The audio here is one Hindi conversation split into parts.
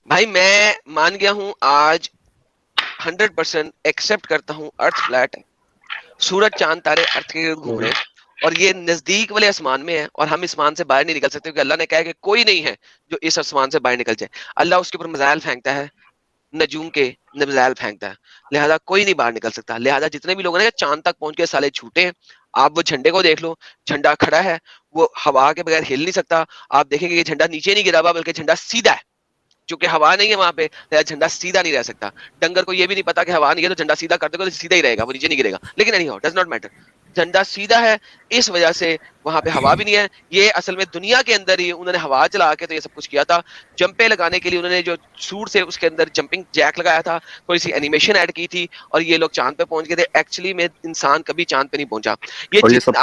भाई मैं मान गया हूं आज 100% एक्सेप्ट करता हूं अर्थ फ्लैट है, सूरज चांद तारे अर्थ के गिर्द घूम रहे हैं और ये नजदीक वाले आसमान में है और हम इस आसमान से बाहर नहीं निकल सकते क्योंकि अल्लाह ने कहा है कि कोई नहीं है जो इस आसमान से बाहर निकल जाए। अल्लाह उसके ऊपर मिसाइल फेंकता है, नजूम के मिसाइल फेंकता है, लिहाजा कोई नहीं बाहर निकल सकता। लिहाजा जितने भी लोग हैं चांद तक पहुंच के साले छूटे हैं। आप वो झंडे को देख लो, झंडा खड़ा है, वो हवा के बगैर हिल नहीं सकता। आप देखेंगे कि झंडा नीचे नहीं गिरा हुआ बल्कि झंडा सीधा है, क्योंकि हवा नहीं है वहां पे, झंडा सीधा नहीं रह सकता। डंगर को ये भी नहीं पता कि हवा नहीं है तो झंडा सीधा कर देगा तो सीधा ही रहेगा, वो नीचे नहीं गिरेगा। लेकिन any how does not matter, झंडा सीधा है, इस वजह से वहां पे हवा भी नहीं है। ये असल में दुनिया के अंदर ही उन्होंने हवा चला के तो ये सब कुछ किया था। जंपे लगाने के लिए उन्होंने जो सूट से उसके अंदर जंपिंग जैक लगाया था, थोड़ी सी एनिमेशन ऐड की थी और ये लोग चांद पे पहुंच गए थे। एक्चुअली में इंसान कभी चांद पे नहीं पहुंचा। ये सब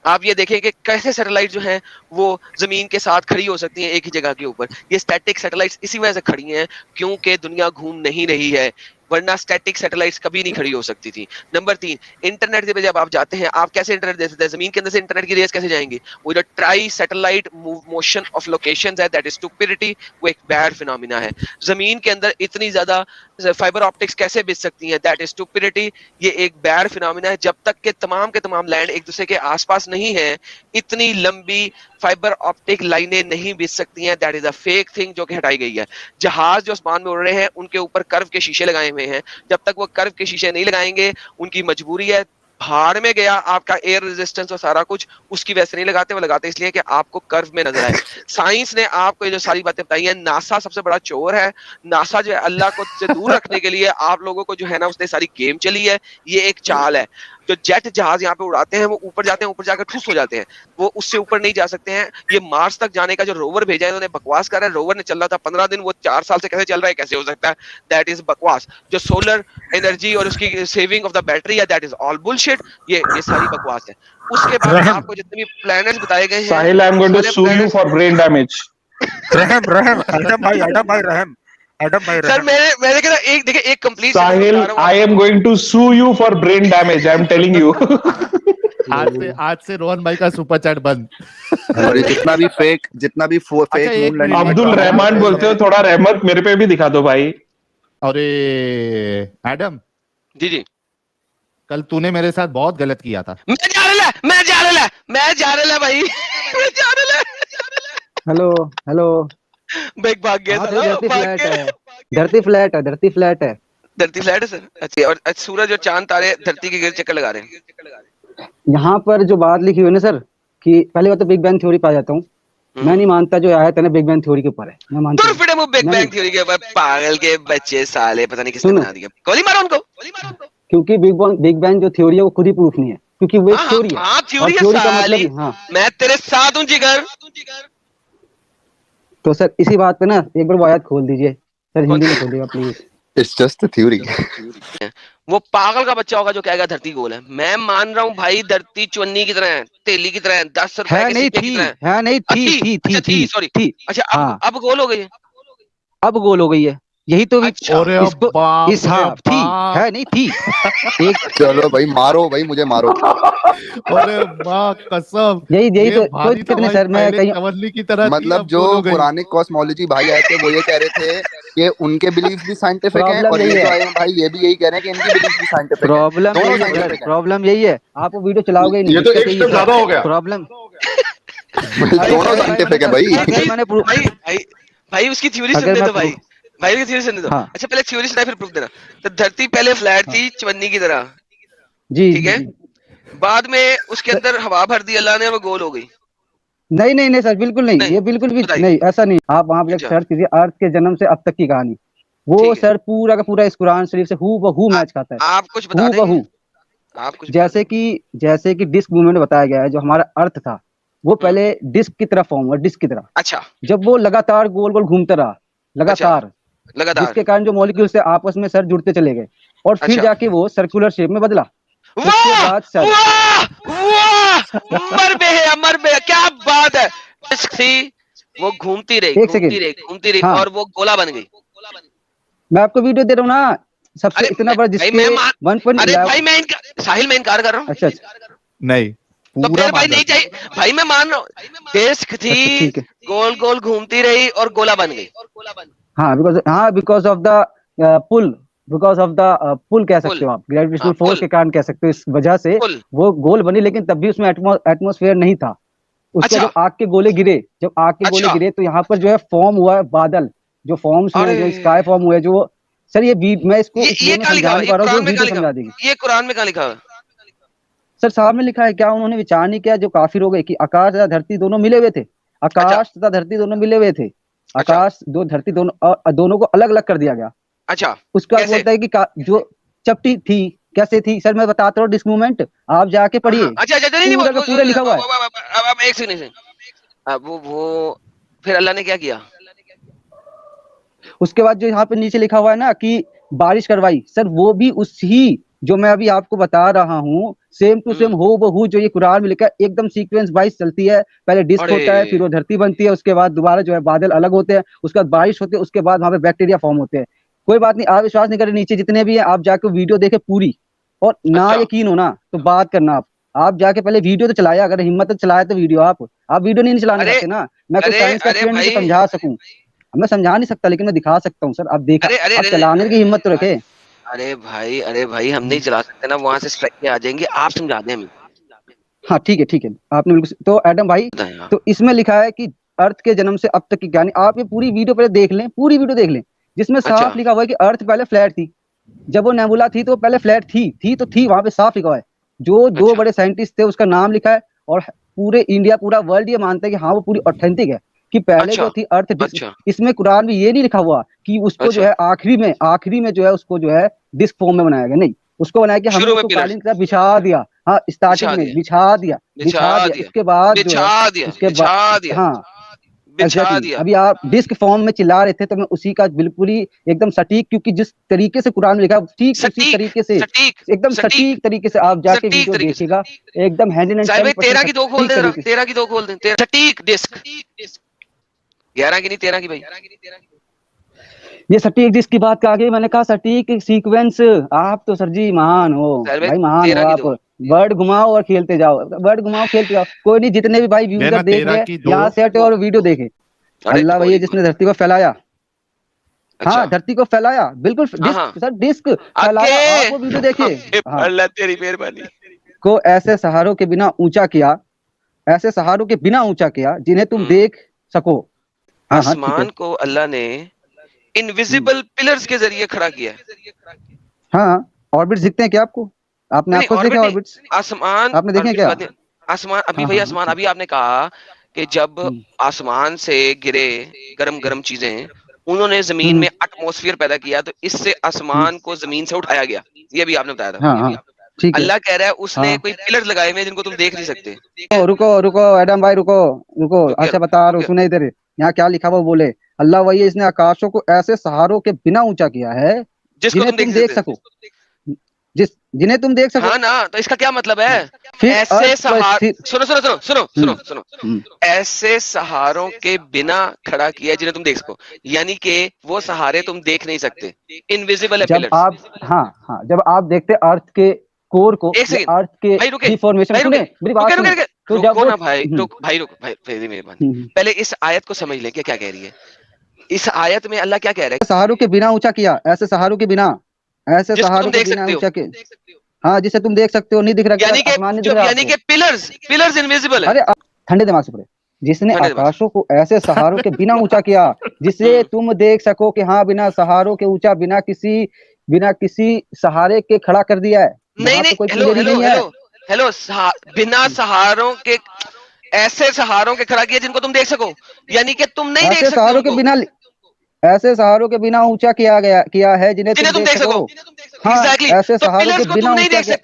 आप ये देखें कि कैसे सैटेलाइट जो हैं वो जमीन के साथ खड़ी हो सकती हैं एक ही जगह के ऊपर। ये स्टैटिक सैटेलाइट्स इसी वजह से खड़ी हैं क्योंकि दुनिया घूम नहीं रही है, वरना स्टैटिक सैटेलाइट्स कभी नहीं खड़ी हो सकती थी। नंबर 3, इंटरनेट पे जब आप जाते हैं, आप कैसे इंटरनेट दे सकते हैं? जमीन के अंदर से इंटरनेट की रेस कैसे जाएंगे? वो जो try satellite motion of locations है, दैट इज स्टुपिडिटी, वो एक बैड फिनोमिना है। जमीन के अंदर इतनी ज्यादा फाइबर ऑप्टिक्स कैसे बिछ सकती हैं? दैट इज स्टुपिडिटी, ये एक बैड फिनोमिना है। जब तक के तमाम लैंड एक दूसरे के आसपास नहीं है, इतनी लंबी फाइबर ऑप्टिक लाइनें नहीं बिछ सकती हैं। That is a fake thing जो कि हटाई गई है। जहाज जो आसमान में उड़ रहे हैं उनके ऊपर कर्व के शीशे लगाए हुए हैं, जब तक वो कर्व के शीशे नहीं लगाएंगे उनकी मजबूरी है। भाड़ में गया आपका एयर रेजिस्टेंस और सारा कुछ, उसकी वजह से नहीं लगाते, वो लगाते इसलिए कि आपको कर्व में नजर आए। साइंस ने आपको ये जो सारी बातें बताई हैं, नासा सबसे बड़ा चोर है। नासा जो है अल्लाह को से दूर रखने के लिए आप लोगों को जो है ना उसने सारी गेम चली है, ये एक चाल है। जो जेट जहाज यहाँ पे उड़ाते हैं वो ऊपर जाते हैं, ऊपर जाकर ठुस हो जाते हैं, वो उससे ऊपर नहीं जा सकते हैं। ये मार्स तक जाने का जो रोवर भेजा है उन्होंने बकवास कर रहा है। रोवर ने चल रहा था 15 दिन, वो 4 साल से कैसे चल रहा है, कैसे हो सकता है? दैट इज बकवास। जो सोलर एनर्जी और उसकी सेविंग ऑफ द बैटरी है, दैट इज ऑल बुलशिट। ये सारी बकवास है। उसके बाद आपको जितने भी प्लैनेट्स बताए गए हैं, Sahil, I am going to sue you for brain damage. रहम एडम भाई रहम सर मैंने कहा एक देखिए एक complete Sahil, I am going to sue you for brain damage, I am telling you. आज से रोहन भाई का सुपर चैट बंद। और जितना भी fake moon landing, Abdul Rahman बोलते हो, थोड़ा रहमत मेरे पे भी दिखा दो भाई। अरे एडम जी कल तूने मेरे साथ बहुत गलत किया था। मैं जा रहा भाई। मैं जा रहा। हेलो बैग भाग गया था। धरती फ्लैट है सर। अच्छा, और सूरज और चांद तारे धरती के गिर्द चक्कर लगा रहे हैं। यहाँ पर जो बात लिखी हुई है ना सर, कि पहली बात तो बिग बैंग थ्योरी पा जाता हूँ। मैं नहीं मानता जो आया था ना बिग बैंग थ्योरी के ऊपर है, मैं मानता हूँ बिग बैंग थ्योरी के ऊपर। पागल के बच्चे साले, पता नहीं किसने बना दिया। गोली मारो उनको। क्योंकि बिग बैंग जो थ्योरी है वो खुद ही प्रूफ नहीं है, क्योंकि वो एक थ्योरी है। थ्योरी का मतलब मैं तेरे साथ हूँ जिगर। तो सर इसी बात पे ना एक बार वो आयत खोल दीजिए सर, हिंदी में खोलिएगा please. It's just a theory. वो पागल का बच्चा होगा जो कहेगा धरती गोल है। मैं मान रहा हूँ भाई, धरती चुन्नी की तरह है, तेली की तरह है, 10 रुपए के सिक्के की तरह है। नहीं थी सॉरी। अच्छा अब गोल हो गई है। अब गोल हो गई है, यही तो अच्छा। थी है नहीं थी। एक चलो भाई मारो, भाई मुझे मारो। अरे वाह कसम, यही तो कितने सर मैं कहीं कवरली की तरह मतलब जो पुराने कॉस्मोलॉजी भाई आए थे वो ये कह रहे थे कि उनके बिलीफ भी साइंटिफिक हैं, और ये जो आए हैं भाई ये भी यही कह रहे हैं कि इनकी बिलीफ भी साइंटिफिक है। प्रॉब्लम यही है, आप वो वीडियो चलाओगे नहीं, ये तो एक स्टेप ज्यादा हो गया। प्रॉब्लम दोनों साइंटिफिक है भाई। भाई उसकी थ्योरी सुन दे तो भाई की थ्योरी सुन दो। अच्छा पहले थ्योरी सुना फिर प्रूफ देना। तो धरती पहले फ्लैट थी चवन्नी की तरह, जी ठीक है। बाद में उसके अंदर हवा भर दी अल्लाह ने, वो गोल हो गई। नहीं सर, बिल्कुल नहीं, ये बिल्कुल भी नहीं, ऐसा नहीं। आप वहां पे सर्च कीजिए अर्थ के जन्म से अब तक की कहानी, वो सर पूरा का पूरा इस कुरान शरीफ से हूबहू मैच खाता है। आप कुछ बता देंगे? आप कुछ जैसे कि डिस्क मूवमेंट बताया गया है, जो हमारा अर्थ था वो पहले डिस्क की तरह फॉर्म हुआ, डिस्क की तरह। अच्छा। जब वो लगातार गोल गोल घूमता रहा, लगातार जिसके कारण जो मॉलिक्यूल से आपस में सर जुड़ते चले गए, और फिर जाके वो सर्कुलर शेप में बदला। उसके बाद सर मर बे क्या बात है। थी वो घूमती रही और वो गोला बन गई। मैं आपको वीडियो दे रहा हूँ ना, सबसे इतना बड़ा जिसके 1.11। अरे भाई मैं साहिल में इनकार कर रहा हूँ। अच्छा नहीं तो फिर भाई नहीं चाहिए भाई, मैं मान रहा हूँ डिस्क थी, गोल गोल घूमती रही और गोला बन गई। Because of the pull, because of the pull कह सकते हो आप, ग्रेविटेशनल फोर्स के कारण कह सकते हो, इस वजह से वो गोल बनी, लेकिन तब भी उसमें एटमॉस्फेयर नहीं था। उसके जब आग के गोले गिरे, तो यहाँ पर जो है फॉर्म हुआ है बादल, जो फॉर्म्स हुए, जो स्काई फॉर्म हुए, जो सर मैं इसको ये समझा नहीं पा रहा हूँ, समझा देगी। ये कुरान में कहाँ लिखा है सर? सामने लिखा है। क्या उन्होंने विचार नहीं किया जो काफिर हो गए कि आकाश तथा धरती दोनों मिले हुए थे, आकाश तथा धरती दोनों मिले हुए थे, आकाश दो धरती दोनों को अलग अलग कर दिया गया। अच्छा, उसका बोलता है कि जो चपटी थी, कैसे थी सर? मैं बताता हूँ डिस्क मूवमेंट, आप जाके पढ़िए। अच्छा, पूरा लिखा हुआ है। अब एक सेकंड, अब वो फिर अल्लाह ने क्या किया? उसके बाद जो यहाँ पे नीचे लिखा हुआ है ना कि बारिश करवाई, सर वो भी उसी जो मैं अभी आपको बता रहा हूँ, सेम टू सेम हो बहू जो ये कुरान में लिखा है, एकदम सीक्वेंस वाइज चलती है। पहले डिस्क होता है, फिर वो धरती बनती है, उसके बाद दोबारा जो है बादल अलग होते हैं, उसके बाद बारिश होती है, उसके बाद वहां पे बैक्टीरिया फॉर्म होते हैं। कोई बात नहीं, आप विश्वास नहीं करें, नीचे जितने भी हैं आप जाके वीडियो देखे पूरी, और ना यकीन हो ना तो बात करना, आप जाके पहले वीडियो तो चलाया, अगर हिम्मत तो चलाया तो वीडियो। आप वीडियो नहीं चलाने सकते ना, मैं कोई साइंस का स्टूडेंट नहीं समझा सकूं, मैं समझा नहीं सकता, लेकिन मैं दिखा सकता हूँ सर। आप देखा, आप चलाने की हिम्मत तो रखे। अरे भाई हम नहीं चला सकते ना, वहां से स्ट्राइक आ जाएंगे, आप समझा दें हमें। हाँ ठीक है, आपने बिल्कुल। तो एडम भाई, तो इसमें लिखा है कि अर्थ के जन्म से अब तक की कहानी, आप ये पूरी वीडियो पहले देख लें, पूरी वीडियो देख लें, जिसमें साफ लिखा हुआ है कि अर्थ पहले फ्लैट थी। जब वो नेबुला थी तो पहले फ्लैट थी वहां पे साफ लिखा हुआ है। जो दो बड़े साइंटिस्ट थे उसका नाम लिखा है, और पूरे इंडिया, पूरा वर्ल्ड ये मानता है कि हाँ वो पूरी ऑथेंटिक है, कि पहले जो थी अर्थ डिस्क। इसमें कुरान में ये नहीं लिखा हुआ कि उसको जो है आखिरी में जो है उसको जो है डिस्क फॉर्म में बनाया गया, नहीं, उसको बनाया कि हमने उसको कालीन के साथ बिछा दिया। हाँ, स्टार्टिंग में बिछा दिया, उसके बाद अभी आप डिस्क फॉर्म में चिल्ला रहे थे, तो मैं उसी का बिल्कुल ही एकदम सटीक, क्योंकि जिस तरीके से कुरान में लिखा है ठीक उसी तरीके से, एकदम सटीक तरीके से आप जाके वीडियो देखिएगा, एकदम हैंड इन हैंड। 13 की 2 खोल दें, सटीक डिस्क, 11 की नहीं 13 की भाई। ये सटीक डिस्क की बात कहा गई, मैंने कहा सटीक सीक्वेंस। आप तो सर जी महान हो भाई, महान हो आप। वर्ड घुमाओ और खेलते जाओ, खेलते जाओ। कोई नहीं, जितने भी भाई व्यूअर देख रहे हैं यहाँ से हटे और वीडियो देखे। अल्लाह भैया जिसने धरती को फैलाया, हाँ धरती को फैलाया, बिल्कुल सर डिस्क फैलाया, आप वो वीडियो देखिए। अल्लाह तेरी मेहरबानी। को ऐसे सहारों के बिना ऊंचा किया, जिन्हें तुम देख सको। आसमान को अल्लाह ने इनविजिबल पिलर्स के जरिए खड़ा किया है। हाँ, ऑर्बिट्स दिखते हैं क्या आपको? आपने देखा ऑर्बिट्स? आसमान आपने देखे क्या? आसमान अभी भाई, आसमान अभी आपने कहा कि जब आसमान से गिरे गरम चीजें, उन्होंने जमीन में एटमॉस्फेयर पैदा किया, तो इससे आसमान को जमीन से उठाया गया, ये भी आपने बताया था। अल्लाह कह रहा है उसने कोई पिलर्स लगाए हुए जिनको तुम देख नहीं सकते। रुको एडम भाई, रुको। अच्छा बता रहा हूँ, सुने इधर, यहाँ क्या लिखा हुआ बोले। अल्लाह वही, इसने आकाशों को ऐसे सहारों के बिना ऊंचा किया है जिन्हें तुम देख सको, जिन्हें तुम देख सको। हाँ ना, तो इसका क्या मतलब है? ऐसे सुनो, ऐसे सहारों के बिना खड़ा किया जिन्हें तुम देख सको, यानी कि वो सहारे तुम देख नहीं सकते, इनविजिबल है पिलर्स। जब आप देखते अर्थ के कोर को, अर्थ के फॉर्मेशन, मेरी बात सुनो। रुको ना भाई, पहले इस आयत को समझ लें क्या कह रही है। इस आयत में अल्लाह क्या कह रहा है? सहारों के बिना ऊंचा किया, ऐसे सहारों के बिना ऊंचा किया। हाँ, जिसे तुम देख सकते हो, नहीं दिख रहा, यानी कि पिलर्स इनविजिबल है। अरे ठंडे दिमाग से पढ़े। जिसने आकाशों को ऐसे सहारों के बिना ऊंचा किया जिसे तुम देख सको कि हाँ बिना सहारों के ऊंचा, बिना किसी सहारे के खड़ा कर दिया है। नहीं, हेलो, बिना सहारों के, ऐसे सहारों के खड़ा किया जिनको तुम देख सको, यानी कि तुम नहीं देख सकते। ऐसे सहारों के बिना ऊंचा किया है जिन्हें तुम देख सको। हाँ, ऐसे सहारों के बिना ऊंचा किया।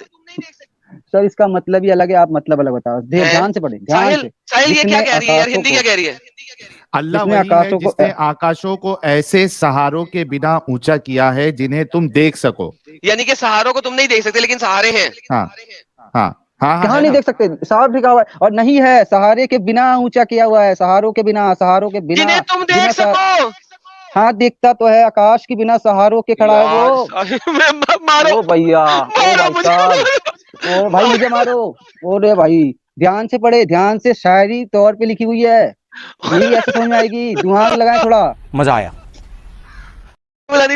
सर इसका मतलब ही अलग है, आप मतलब अलग बताओ, ध्यान से पढ़े, ध्यान से। ये क्या कह रही है यार, हिंदी क्या कह रही है? अल्लाह वही है जिसने आकाशों को ऐसे सहारों के बिना ऊंचा किया है जिन्हें तुम देख सको, यानी कि सहारों को तुम नहीं देख सकते, लेकिन सहारे हैं। हाँ, कहाँ नहीं देख सकते, साफ लिखा हुआ है। और नहीं है, सहारे के बिना ऊंचा किया हुआ है, सहारों के बिना जिन्हें तुम देख सको। हाँ, दिखता तो है, आकाश के बिना सहारों के खड़ा है वो। मारो भैया, ओ भाई मुझे मारो। ओरे भाई, ध्यान से पढ़े, ध्यान से, शायरी तौर पे लिखी हुई है, यही ऐसे समझ में आएगी। दिमाग लगाए थोड़ा, मजा आया।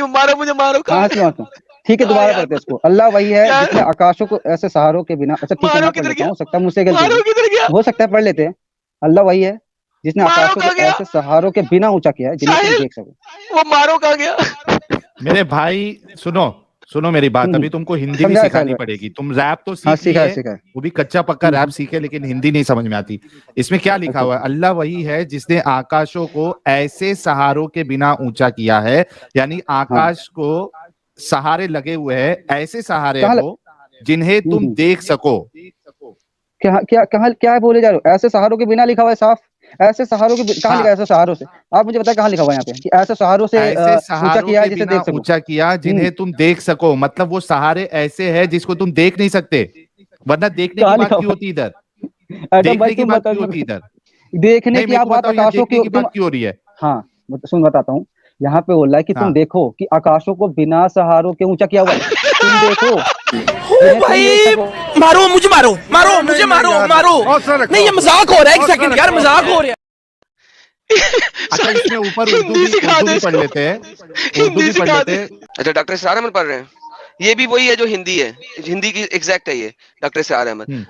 नहीं, मारो मुझे, मारो। हाँ ठीक है, दोबारा पढ़ते हैं इसको। अल्लाह वही है जिसने आकाशों को ऐसे सहारों के बिना, अच्छा ठीक है मैं पढ़ लेता हूँ, सकता है मुझसे गलती हो सकता है, पढ़ लेते हैं। अल्लाह वही है जिसने आकाशों को ऐसे सहारों के बिना ऊंचा किया है जिन्हें तुम देख सको। वो मारो कहाँ गया? मेरे भाई सुनो मेरी बात, अभी तुमको हिंदी भी सिखानी पड़ेगी। तुम रैप तो सीख लिए, वो भी कच्चा पक्का रैप सीखे, लेकिन हिंदी नहीं समझ में आती। इसमें क्या लिखा हुआ है? अल्लाह वही है जिसने आकाशों को ऐसे सहारों के बिना ऊंचा किया है, यानी आकाश को सहारे लगे हुए हैं, ऐसे सहारे हो जिन्हें तुम देख सको। क्या बोले जा रहे हो? ऐसे सहारों के बिना लिखा हुआ है साफ। ऐसे सहारों के कहाँ लिखा है? ऐसे सहारों से, आप मुझे बताएं कहाँ लिखा हुआ है यहाँ पे कि ऐसे सहारों से ऊंचा किया है जिसे देख सको, ऊंचा किया जिन्हें तुम देख सको। मतलब वो सहारे ऐसे हैं जिसको तुम देख नहीं सकते, वरना देखने की बात क्यों होती इधर? देखने की बात क्यों होती इधर? देखने की बात आकाशों की बात क्यों हो रही है? हाँ सुन बताता हूँ। यहाँ पे बोल रहा है कि तुम देखो कि आकाशों को बिना सहारों के ऊंचा किया हुआ है। तुम देखो भाई, मारो मुझे, मारो मुझे, मारो नहीं, ये मजाक हो रहा है। एक सेकंड यार, मजाक हो रहा है। अच्छा इसमें ऊपर उर्दू भी पढ़ लेते हैं, उर्दू भी पढ़ लेते हैं। अच्छा डॉक्टर इसरार अहमद पढ़ रहे हैं, ये भी वही है जो हिंदी है, हिंदी की एग्जैक्ट है ये, डॉक्टर इसरार अहमद।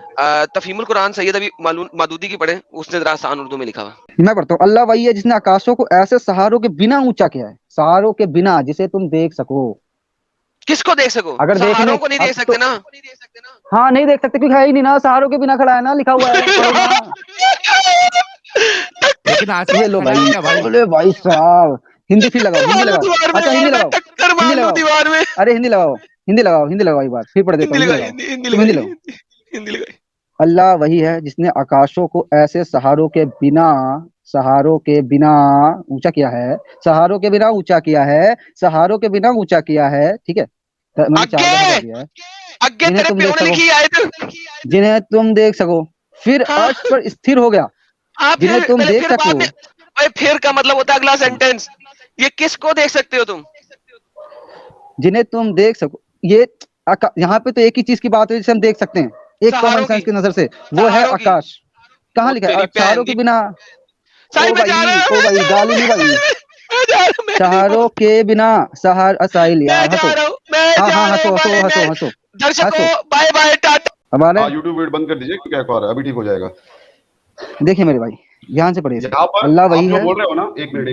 तफहीमुल कुरान सैयद अभी मादूदी की पढ़े, उसने जरा आसान उर्दू में लिखा हुआ। मैं पढ़ता हूँ। अल्लाह वही है जिसने आकाशों को ऐसे सहारों के बिना ऊंचा किया है, सहारों के बिना, जिसे तुम देख सको। किसको देख सको? अगर सहारों को नहीं देख सकते ना? हाँ नहीं देख सकते क्योंकि है ही नहीं ना, सहारों के बिना खड़ा है ना, लिखा हुआ है। लेकिन आज ये लो भाई, बोले भाई साहब, हिंदी फिर लगाओ, हिंदी लगाओ। अच्छा हिंदी लगाओ, अरे हिंदी लगाओ एक बार, फिर पढ़ देता हूँ। हिंदी लगाओ। अल्लाह वही है जिसने आकाशों को ऐसे सहारों के बिना ऊंचा किया है, सहारों के बिना ऊंचा किया है, सहारों के बिना ऊंचा किया है। ठीक है, मैंने 4 बार दिया है। जिन्हें तुम देख सको, फिर अर्श पर स्थिर हो गया, जिन्हें तुम देख सको। फिर का मतलब होता है अगला सेंटेंस, ये किसको देख सकते हो तुम? जिन्हें तुम देख सको, ये यहाँ पे तो एक ही चीज की बात है जिसे हम देख सकते हैं, एक कॉमन सेंस की नजर से, वो है आकाश। कहाँ लिखा है? सहारों के बिना। ओ भाई गाली नहीं भाई, सहारों के बिना, साहिल यार हंसो। दर्शकों बाय बाय टाटा। हमारे यूट्यूब वीडियो बंद कर दीजिए क्योंकि एक और अभी ठीक हो जाएगा। देखिए मेरे भाई, ध्यान से पढ़िए। अल्लाह वही है, बोल रहे हो ना, एक मिनट,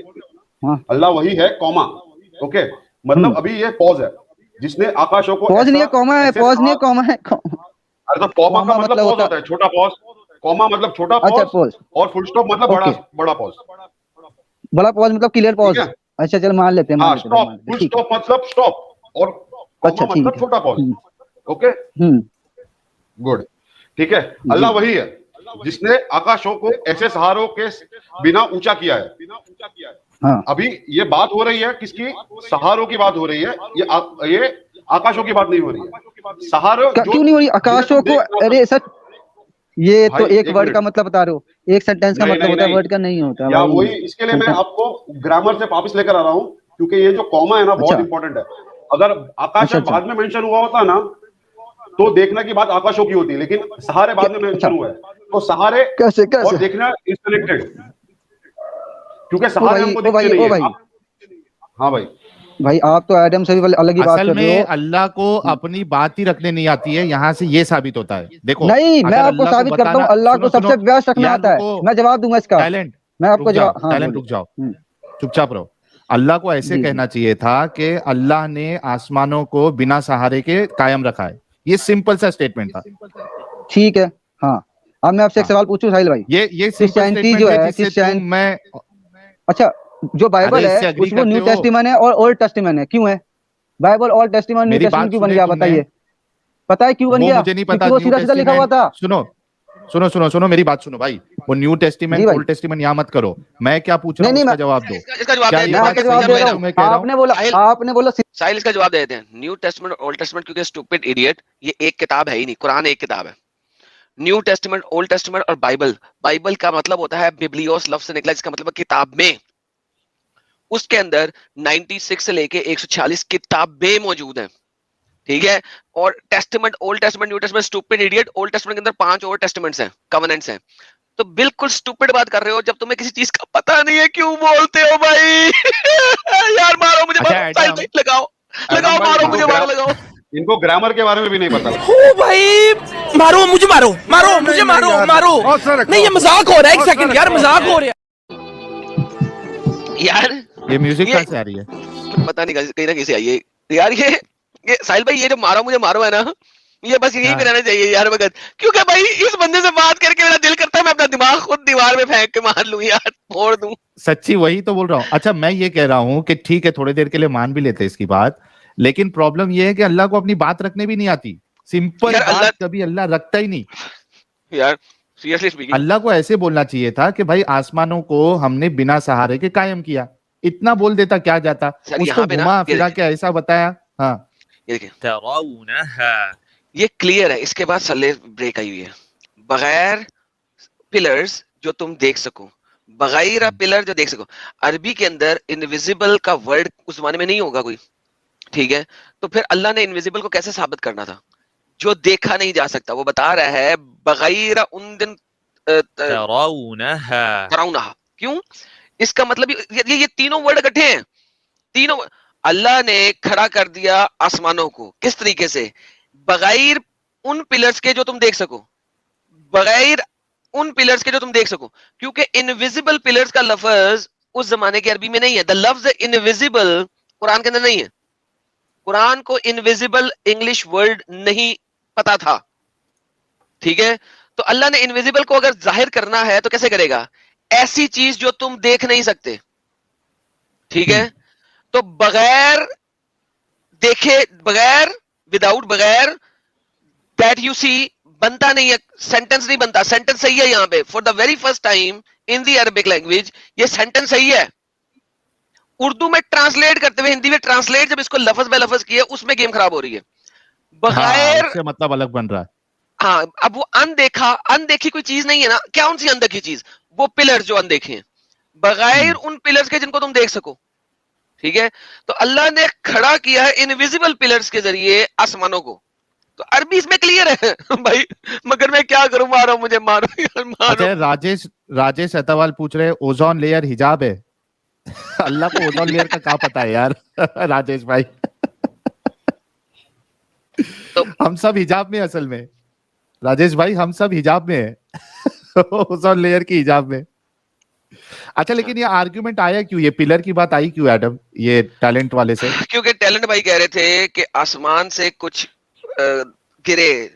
अल्लाह वही है कॉमा, ओके, मतलब अभी ये पॉज है जिसने आकाशों को, पॉज नहीं है कॉमा है, पॉज नहीं है कॉमा है। अरे तो कॉमा का मतलब पॉज होता है, छोटा पॉज, कॉमा मतलब छोटा पॉज, और फुल स्टॉप मतलब बड़ा पॉज। बड़ा पॉज मतलब क्लियर पॉज। अच्छा चल मान लेते हैं, स्टॉप, फुल स्टॉप मतलब स्टॉप, और कॉमा मतलब छोटा पॉज। ओके गुड, ठीक है। अल्लाह वही है जिसने आकाशों को ऐसे सहारों के बिना ऊंचा किया है। हाँ। अभी ये बात हो रही है किसकी? सहारों की बात हो रही है, ये आकाशों की बात नहीं हो रही है। सहारों क्यों नहीं हो रही? आकाशों को, अरे सच, ये तो एक वर्ड का मतलब बता रहे हो, एक सेंटेंस का मतलब होता है, वर्ड का नहीं होता या वही। इसके लिए मैं आपको ग्रामर से वापस लेकर आ रहा हूँ, क्योंकि ये जो कॉमा है ना बहुत इंपॉर्टेंट है। अगर आकाश बाद में मेंशन हुआ होता ना तो देखना की बात आकाशों की होती है, लेकिन सहारे बाद में मेंशन हुआ है, तो सहारे कैसे और देखना इज कनेक्टेड, क्योंकि सहारे हमको दिखते नहीं है। हाँ भाई आप तो एडम से भी अलग ही बात कर रहे हो। असल में अल्लाह को अपनी बात ही रखने नहीं आती है, यहाँ से ये साबित होता है। देखो नहीं, मैं आपको साबित करता हूँ, अल्लाह को सबसे बेस्ट रखना आता है। मैं जवाब दूंगा इसका, मैं आपको जवाब। हाँ रुक जाओ, चुपचाप रहो। अल्लाह को ऐसे कहना चाहिए था कि अल्लाह ने आसमानों को बिना सहारे के कायम रखा है, ये सिंपल सा स्टेटमेंट था। ठीक है, हाँ। अब मैं आपसे एक सवाल पूछूं साहिल भाई, ये क्रिश्चियनिटी जो है, मैं, अच्छा जो बाइबल है उसको न्यू टेस्टिमन है और ओल्ड टेस्टिमन है, क्यों है? बाइबल ओल्ड टेस्टिमन न्यू टेस्टिमन क्यों बन गया? बताइए, पता है क्यों बन गया? मुझे नहीं पता। वो सीधा सीधा लिखा हुआ था। सुनो मेरी बात सुनो भाई, वो न्यू टेस्टिमेंट ओल्ड टेस्टिमेंट यहाँ मत करो। मैं क्या पूछ रहा हूँ उसका जवाब दो। आपने बोला साहिल, इसका जवाब दे देते हैं। न्यू टेस्टिमेंट ओल्ड टेस्टिमेंट, क्योंकि स्टूपिड इडियट, ये एक किताब है ही नहीं, कुरान एक किताब है। न्यू टेस्टिमेंट, ओल्ड टेस्टिमेंट और बाइबल का मतलब होता है बिब्लियोस लफ्ज से निकला, जिसका मतलब किताब में। उसके अंदर 96 से लेके 146 किताबें मौजूद हैं, ठीक है। और testament, old testament, new testament, stupid idiot, old testament के अंदर 5 और टेस्टामेंट्स हैं, कवेनेंट्स हैं। तो बिल्कुल स्टूपिड बात कर रहे हो जब तुम्हें किसी चीज का पता नहीं है, क्यों बोलते हो भाई? यार मारो मुझे। मुझे मारो, साहिल भाई लगाओ लगाओ, मारो मुझे, मारो लगाओ। इनको ग्रामर के बारे में भी नहीं पता। ओ भाई मारो मुझे, मारो मारो मुझे, मारो मारो। नहीं ये मजाक हो रहा है, एक सेकंड यार, मजाक हो रहा है यार। ये म्यूजिक कहाँ से आ रही है? पता नहीं, कहीं ना कहीं से आई है यार। ये साहिल भाई, ये जो मारो मुझे मारो है ना, ये बस यहीं पे रहना चाहिए यार भगत। क्योंकि भाई इस बंदे से बात करके मेरा दिल करता है मैं अपना दिमाग खुद दीवार में फेंक के मार लूं यार, फोड़ दूं। सच्ची वही तो बोल रहा हूँ। अच्छा मैं ये कह रहा हूँ कि ठीक है थोड़ी देर के लिए मान भी लेते इसकी बात, लेकिन प्रॉब्लम ये है कि अल्लाह को अपनी बात रखने भी नहीं आती। सिंपल बात कभी अल्लाह रखता ही नहीं यार। सीरियसली स्पीकिंग, अल्लाह को ऐसे बोलना चाहिए था कि भाई आसमानों को हमने बिना सहारे के कायम किया, इतना बोल देता क्या जाता। उसको घुमा फिरा के ऐसा बताया। हाँ ये देखिए, ये क्लियर है। इसके बाद सल्ले ब्रेक आई हुई है। बगैर पिलर्स जो तुम देख सको, बगैर पिलर जो देख सको। अरबी के अंदर इनविजिबल का वर्ड उस जमाने में नहीं होगा कोई, ठीक है? तो फिर अल्लाह ने इनविजिबल को कैसे साबित करना था? जो देखा नहीं जा सकता। वो बता रहा है बगैर उन दिन तराउनहा। क्यों? इसका मतलब ये तीनों वर्ड इकट्ठे हैं। तीनों अल्लाह ने खड़ा कर दिया आसमानों को। किस तरीके से? बगैर उन पिलर्स के जो तुम देख सको, बगैर उन पिलर्स के जो तुम देख सको। क्योंकि इनविजिबल पिलर्स का लफ्ज उस जमाने के अरबी में नहीं है। द लफ्ज इनविजिबल कुरान के अंदर नहीं है। कुरान को इनविजिबल इंग्लिश वर्ड नहीं पता था, ठीक है? तो अल्लाह ने इनविजिबल को अगर जाहिर करना है तो कैसे करेगा? ऐसी चीज जो तुम देख नहीं सकते, ठीक है? तो बगैर देखे, बगैर विदाउट, बगैर दैट यू सी बनता नहीं है। सेंटेंस नहीं बनता। सेंटेंस सही है यहां पे for the very first time in the Arabic language. ये सेंटेंस सही है। उर्दू में ट्रांसलेट करते हुए हिंदी में ट्रांसलेट जब इसको लफ्ज बाय लफ्ज किया, उसमें गेम खराब हो रही है। बगैर उससे मतलब अलग बन रहा है। हाँ, अब वो अनदेखा, अनदेखी कोई चीज नहीं है ना। क्या उनसी अनदेखी चीज? वो पिलर्स जो अनदेखे हैं, बगैर उन पिलर्स के जिनको तुम देख सको, ठीक है? तो अल्लाह ने खड़ा किया है इनविजिबल पिलर्स के जरिए आसमानों को। तो अरबी इसमें क्लियर है भाई, मगर मैं क्या करूं? मारो मुझे, मारो यार, मारो। अच्छा राजेश अतवाल पूछ रहे ओजोन लेयर हिजाब है। अल्लाह को ओजोन लेयर का क्या पता है यार राजेश भाई। तो हम सब हिजाब में, असल में राजेश भाई हम सब हिजाब में है ओजोन लेयर की हिजाब में। अच्छा लेकिन ये आर्ग्यूमेंट आया क्यों? ये पिलर की बात आई क्यों एडम, ये टैलेंट वाले से? क्योंकि टैलेंट भाई कह रहे थे कि आसमान से कुछ गिरे,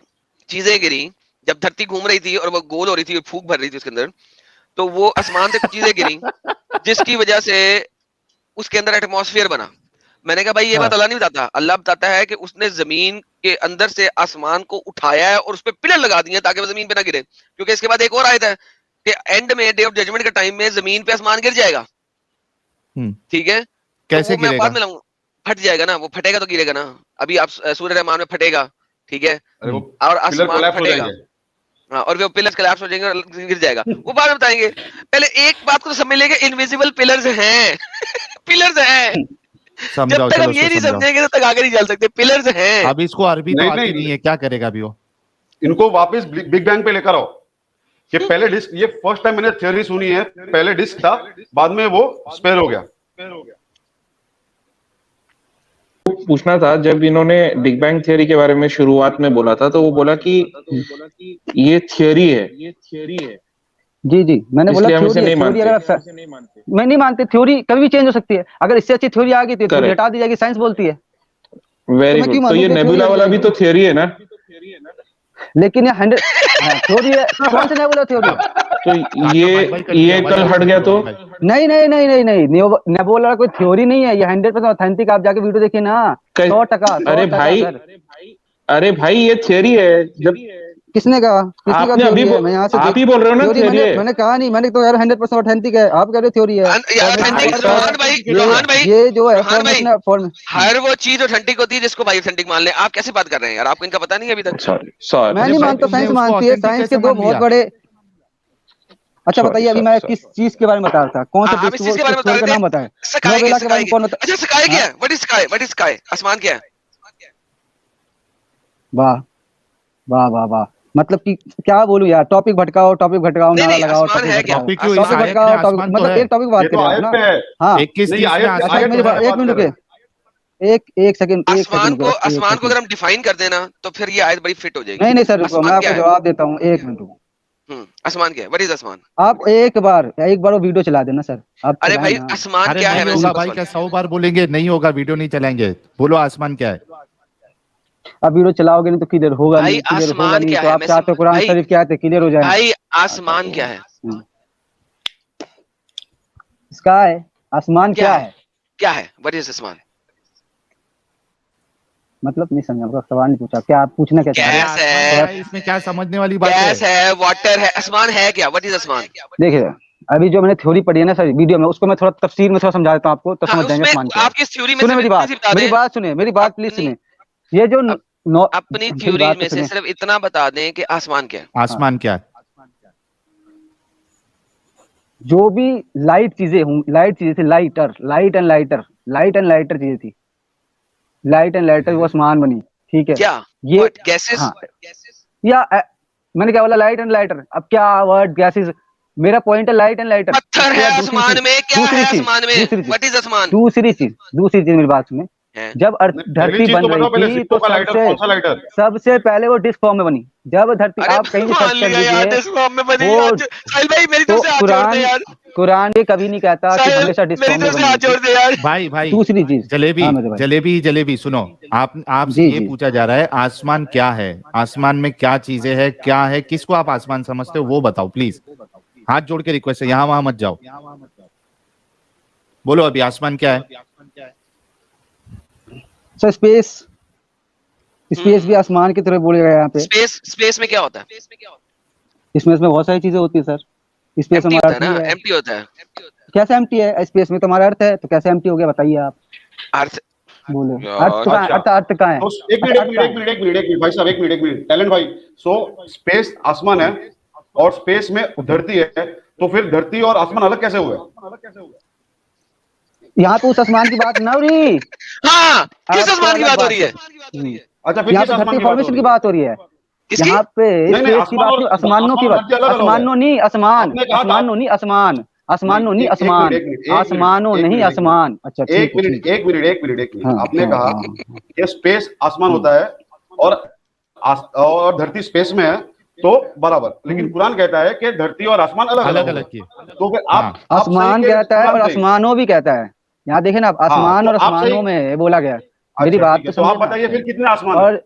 चीजें गिरी जब धरती घूम रही थी और वो गोल हो रही थी और फूक भर रही थी उसके अंदर। तो वो आसमान से कुछ चीजें गिरी जिसकी वजह से उसके अंदर एटमॉस्फेयर बना। मैंने कहा भाई ये बात अल्लाह नहीं बताता। अल्लाह बताता है कि उसने जमीन के अंदर से आसमान को उठाया है और उस पर पिलर लगा दिए ताकि वो जमीन पे ना गिरे। क्योंकि इसके बाद एक और आयत है कि एंड में, डे ऑफ जजमेंट के टाइम में जमीन पे आसमान गिर जाएगा, ठीक है? कैसे तो मैं बाद में लाऊंगा। फट जाएगा ना, वो फटेगा तो गिरेगा ना। अभी आप सूरह रहमान में फटेगा, ठीक है? और आसमान फटेगा, हाँ, और वो पिलर्स कोलैप्स हो जाएंगे और गिर जाएगा। वो बाद में बताएंगे। पहले एक बात को तो समझ लेंगे, इनविजिबल पिलर्स हैं पिलर्स हैं। जब तक हम ये नहीं समझेंगे तब तक आगे नहीं चल सकते। पिलर्स हैं। अब इसको अरबी तो आती नहीं है, क्या करेगा अभी वो? इनको वापस बिग बैंग पे लेकर आओ। ये पहले डिस्क, ये फर्स्ट टाइम मैंने थ्योरी सुनी है। पहले डिस्क था, बाद में वो स्पेयर हो गया। पूछना था, जब इन्होंने बिग बैंग थियरी के बारे में शुरुआत में बोला था तो वो बोला कि ये थियरी है। जी जी, मैंने बोला थ्योरी अगर मैं नहीं मानते, थ्योरी कभी भी चेंज हो सकती है। अगर इससे अच्छी थ्योरी आ गई तो थ्योरी हटा दी जाएगी, साइंस बोलती है। Very good. तो ये नेबुला वाला भी तो थियरी है ना? लेकिन ये 100 थ्योरी है। कौन सा नेबुला थ्योरी? तो ये कल हट गया तो? नहीं नेबुला कोई थ्योरी नहीं है। ये 100% ऑथेंटिक। आप जाके वीडियो देखिए ना, 100%। अरे भाई ये थियरी है। जब किसने कहा? आपने अभी आप ही बोल रहे हो ना थ्योरी है। मैंने कहा नहीं, मैंने तो यार 100% ऑथेंटिक है। आप कह रहे हो थ्योरी है। रोहन भाई ये जो है हर वो चीज ऑथेंटिक होती है जिसको भाई ऑथेंटिक मान ले। आप कैसे बात कर रहे हैं यार? आपको इनका पता नहीं है अभी तक? सॉरी मैं नहीं मानता, साइंस मानती है। साइंस के दो बहुत बड़े। अच्छा बताइए, अभी मैं किस चीज के बारे में बता रहा था? कौन सा चीज के बारे में बता रहे थे? नाम बताएं। अच्छा स्काई क्या है? What is sky? आसमान क्या है? वाह वाह वाह वाह। मतलब कि क्या बोलूं यार, टॉपिक भटकाओ नारा लगाओ, टॉपिक भटकाओ, मतलब एक टॉपिक बात कर रहे हो ना। हाँ, 21 एक मिनट रुके। एक सेकंड आसमान को अगर हम डिफाइन कर देना तो फिर ये आयत बड़ी फिट हो जाएगी। नहीं सर, मैं आपको जवाब देता हूँ, 1 मिनट रुको। आसमान क्या है? व्हाट इज आसमान? आप एक बार वो वीडियो चला देना सर। आप अरे भाई आसमान क्या है? होगा भाई, क्या 100 बार बोलेंगे? नहीं होगा, वीडियो नहीं चलाएंगे। बोलो आसमान क्या है? अब वीडियो चलाओगे नहीं तो क्लियर होगा भाई, आसमान क्या तो है? आप चाहते हो कुरान शरीफ क्या है क्लियर हो जाए। भाई आसमान क्या है? इसका है आसमान क्या है? क्या है? व्हाट इज आसमान? मतलब नहीं समझा, आपका सवाल नहीं पूछा। क्या आप पूछना क्या चाह रहे हैं? इसमें क्या समझने वाली बात है? गैस है, वाटर है, आसमान है क्या? व्हाट इज आसमान? देखिए अभी जो मैंने थ्योरी पढ़ी है ना सर वीडियो में, उसको मैं थोड़ा तफसीर में थोड़ा समझा देता हूँ आपको, तो समझ जाएंगे आसमान क्या है। आपकी थ्योरी में सुने मेरी बात सुनिए, मेरी बात प्लीज सुनिए। ये जो अपनी थ्योरी में से सिर्फ इतना बता दें कि आसमान क्या है? आसमान क्या है? जो भी लाइट चीजें थी, लाइट एंड लाइटर चीजें थी, लाइट एंड लाइटर वो आसमान बनी, ठीक है? क्या ये गैसेस? हाँ, या मैंने क्या बोला? Light and lighter. अब क्या वर्ड गैसेस? मेरा पॉइंट है लाइट एंड लाइटर। पत्थर है आसमान में, क्या है आसमान में? व्हाट इज आसमान? दूसरी चीज मेरी बात सुने। जब धरती बन रही थी तो सबसे पहले वो डिस्क फॉर्म में बनी। जब धरती, आप कहीं भी सर्च कर लीजिए, कुरान ये कभी नहीं कहता कि हमेशा डिस्क फॉर्म में बनी। भाई दूसरी चीज जलेबी सुनो, आपसे ये पूछा जा रहा है आसमान क्या है, आसमान में क्या चीजें है, क्या है, किसको आप आसमान समझते हो वो बताओ प्लीज। हाथ जोड़ के रिक्वेस्ट है, यहाँ वहां मत जाओ, बोलो अभी आसमान क्या है? सर स्पेस भी आसमान की तरह बोलेगा यहाँ पे। स्पेस में क्या होता है? इसमें बहुत सारी चीजें होती है सर। स्पेस हमारा एम्प्टी होता है। कैसे एम्प्टी है? स्पेस में तो हमारा अर्थ है, तो कैसे एम्प्टी हो गया बताइए आप। अर्थ बोलो, अर्थ कहाँ है? एक मिनट भाई साहब, एक मिनट टैलेंट भाई। सो स्पेस आसमान है और स्पेस में धरती है, तो फिर धरती और आसमान अलग कैसे हुए? यहाँ पे उस आसमान की बात ना हो रही। हाँ, किस आसमान की बात हो रही है? अच्छा, फिर यहाँ पे धरती फॉर्मेशन की बात हो रही है। यहाँ पे स्पेस की बात, आसमानों की बात, आसमानों नहीं आसमान, आसमान। अच्छा एक मिनट, आपने कहा कि स्पेस आसमान होता है और धरती स्पेस में है, तो बराबर। लेकिन कुरान कहता है कि धरती और आसमान अलग अलग है। तो फिर आप आसमान कहता है और आसमानों भी कहता है। यहाँ देखे ना, आसमान और आसमानों में बोला गया। मेरी बात तो आप बताइए फिर कितने आसमान? और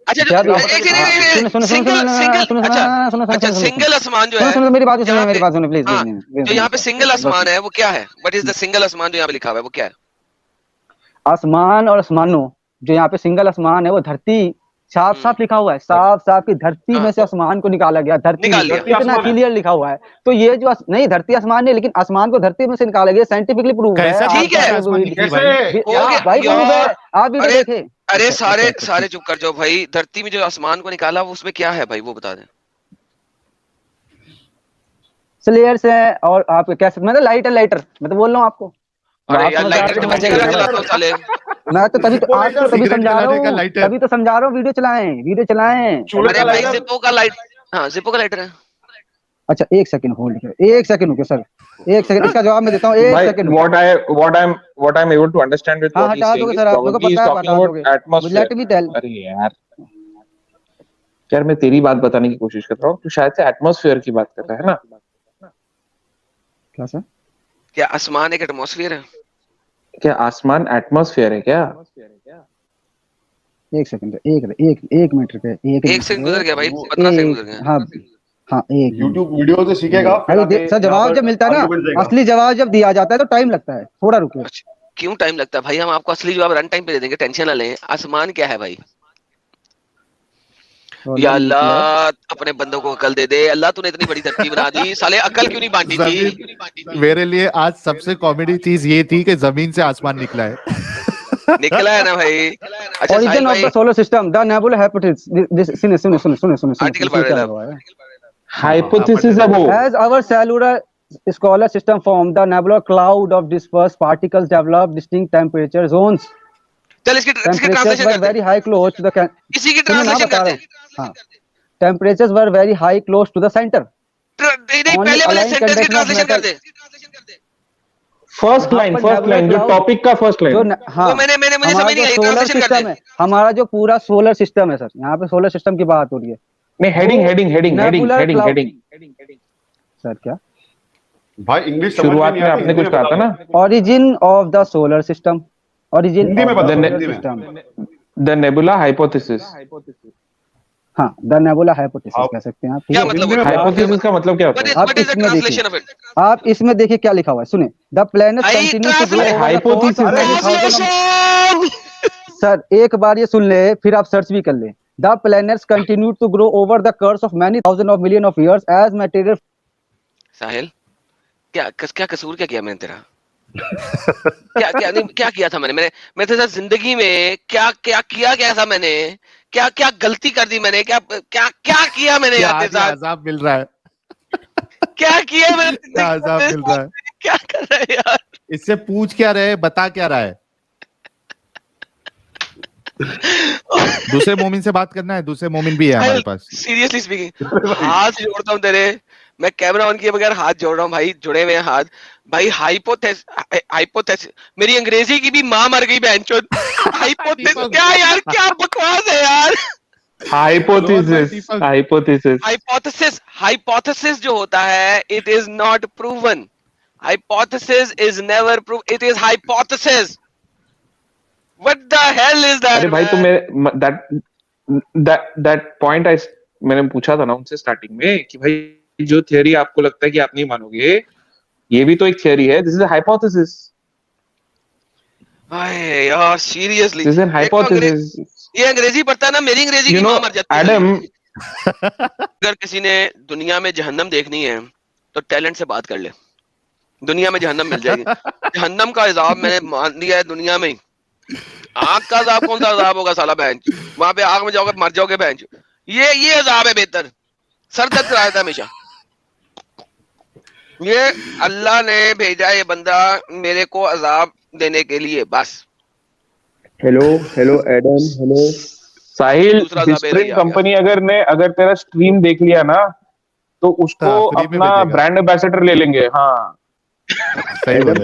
सिंगल आसमान जो है, मेरी बात सुनो प्लीज। जो यहाँ पे सिंगल आसमान है वो क्या है? व्हाट इज द सिंगल आसमान जो यहाँ पे लिखा हुआ है वो क्या है? आसमान और आसमानों, जो यहाँ पे सिंगल आसमान है वो धरती, साफ लिखा हुआ है, साफ की धरती में से आसमान को निकाला गया। धरती इतना क्लियर लिखा हुआ है। तो ये जो नहीं, धरती आसमान नहीं, लेकिन आसमान को धरती में से निकाला गया, साइंटिफिकली प्रूव है। ठीक है भाई, आप भी देखे। अरे सारे चुप कर जाओ भाई। धरती में जो आसमान को निकाला वो उसमें क्या है भाई, वो बता दें। स्लेयर्स है और आप कैसे, मतलब लाइट एंड लाइटर, मैं तो बोल रहा हूँ आपको। अरे यार लाइटर तो बचेगा चलाता हूं साले। मैं तो तभी समझा रहा हूँ, वीडियो चलाएं। अरे भाई जिप्पो का लाइट, हाँ जिप्पो का लाइटर है। अच्छा एक सेकंड होल्ड करो, एक सेकंड रुको सर, एक सेकंड, इसका जवाब मैं देता हूँ। एक second. what I'm able to understand with what he's saying is probably he's talking about atmosphere। अरे यार मैं तेरी बात बताने की कोशिश कर रहा हूँ, तो शायद से एटमॉस्फेयर की बात कर रहा है ना? क्या सर? क्या आसमान एक एटमॉस्फेयर है? क्या आसमान एटमॉस्फेयर है क्या? एक सेकंड, एक मिनट रुपए, एक सेकंड गुजर गया भाई, 15 सेकंड गुजर गया। हाँ एक YouTube वीडियो से सीखेगा। अरे सर जवाब जब मिलता है ना, असली जवाब जब दिया जाता है तो टाइम लगता है, थोड़ा रुको। क्यों टाइम लगता है भाई? हम आपको असली जवाब रन टाइम पे दे देंगे, टेंशन ना लें। आसमान क्या है भाई? या अल्लाह अपने बंदों को अकल दे दे। अल्लाह तूने इतनी बड़ी धरती बना दी, साले अकल क्यों नहीं बांटी थी? मेरे लिए आज सबसे कॉमेडी चीज ये थी कि जमीन से आसमान निकला है। निकला है ना भाई। अच्छा origin of the solar system, the nebula hypothesis. सुनो आर्टिकल पढ़ रहा है। हाइपोथेसिस है वो। As our cellular scholar system formed, the nebula cloud of dispersed particles developed distinct temperature zones. चल इसकी ट्रांसलेशन करते हैं। Very high close to the इसी की ट्रांसलेशन करते हैं। हाँ, temperatures were very high close to the center. नहीं पहले वाले सेंटेंस की ट्रांसलेशन कर दे। फर्स्ट लाइन जो टॉपिक का फर्स्ट लाइन, हाँ, मुझे समझ नहीं आई, सोलर सिस्टम है, हमारा जो पूरा सोलर सिस्टम है सर, यहाँ पे सोलर सिस्टम की बात हो रही है। नहीं, हेडिंग सर क्या भाई इंग्लिश शुरुआत में आपने कुछ कहा था ना, origin of the solar system, origin Hindi में ऑफ द बताओ, सोलर हिंदी में। सिस्टम। The nebula hypothesis. हाँ, द नेबुला हाइपोथेसिस कह सकते हैं आप। क्या मतलब है? हाइपोथेसिस का मतलब क्या होता है? What is the translation of it? आप इसमें देखिए क्या लिखा हुआ है, सुने। The planet continue to grow. Hypothesis sir एक बार ये सुन ले, फिर आप सर्च भी कर ले। The planets continue to grow over the course of many thousand of million of years as material. Sahil, क्या कसूर क्या किया मैंने तेरा? क्या किया था मैंने तेरे साथ जिंदगी में क्या किया था मैंने? क्या गलती कर दी मैंने? क्या किया मैंने यार तेरे साथ? अज़ाब मिल रहा है, क्या किया मैंने? क्या अज़ाब मिल रहा है? क्या कर रहा है यार? इससे पूछ क्या रहे, बता क्या रहा है? दूसरे मोमिन से बात करना है, दूसरे मोमिन भी है हमारे पास। सीरियसली स्पीकिंग, हाथ जोड़ता हूँ तेरे, मैं कैमरा ऑन किए बगैर हाथ जोड़ रहा हूँ भाई, जुड़े हुए हैं हाथ भाई। हाइपोथेसिस, मेरी अंग्रेजी की भी माँ मर गई बहनचोद। हाइपोथेसिस क्या यार, क्या बकवास है यार। हाइपोथेसिस जो होता है, it is not proven. Hypothesis is never prove, it is hypothesis. What the hell is that? अरे भाई तुम that point मैंने पूछा था ना उनसे स्टार्टिंग में कि भाई जो थियरी आपको लगता है कि आप नहीं मानोगे, ये भी तो एक थियरी है। This is a hypothesis. यार seriously, this is an hypothesis. ये अंग्रेजी पढ़ता है ना, मेरी अंग्रेजी की मां मर जाती है। एडम, अगर किसी ने दुनिया में जहन्नम देखनी है तो टैलेंट से बात कर ले, दुनिया में जहन्नम मिल जाएगी। जहन्नम का अजाब मैंने मान लिया है दुनिया में ही। आग का अजाब कौन सा अजाब होगा साला बहन? वहां पे आग में जाओगे मर जाओगे बहन। ये अजाब है बेहतर, सर दर्द कराया था हमेशा। ये अल्लाह ने भेजा ये बंदा मेरे को अजाब देने के लिए बस। हेलो एडम, हेलो साहिल, स्प्रिंग कंपनी अगर तेरा स्ट्रीम देख लिया ना तो उसको अपना ब्रांड एम्बेसडर ले लेंगे। हाँ एडम,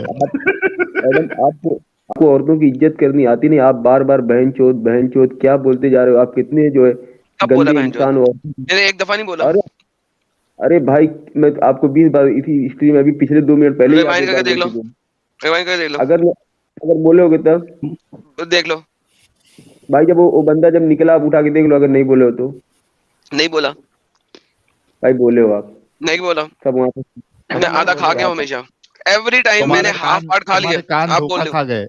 आपको औरतों की इज्जत करनी आती नहीं, आप बार बार बहन चोद क्या बोलते जा रहे हो? आप कितने जो है गंदे इंसान हो। मैंने एक दफा नहीं बोला। अरे भाई, मैं आपको 20 बार इसी स्ट्रीम में अभी पिछले 2 मिनट पहले रिवाइंड करके देख लो। अगर बोले होगे तब देख लो भाई, जब वो बंदा जब निकला आप उठा के देख लो। अगर नहीं बोले हो तो नहीं बोला भाई, बोले हो आप? नहीं बोला, सब वहां पे मैं आधा खा गया हमेशा। एवरी टाइम मैंने हाफ पार्ट खा लिया। आप बोल खा गए।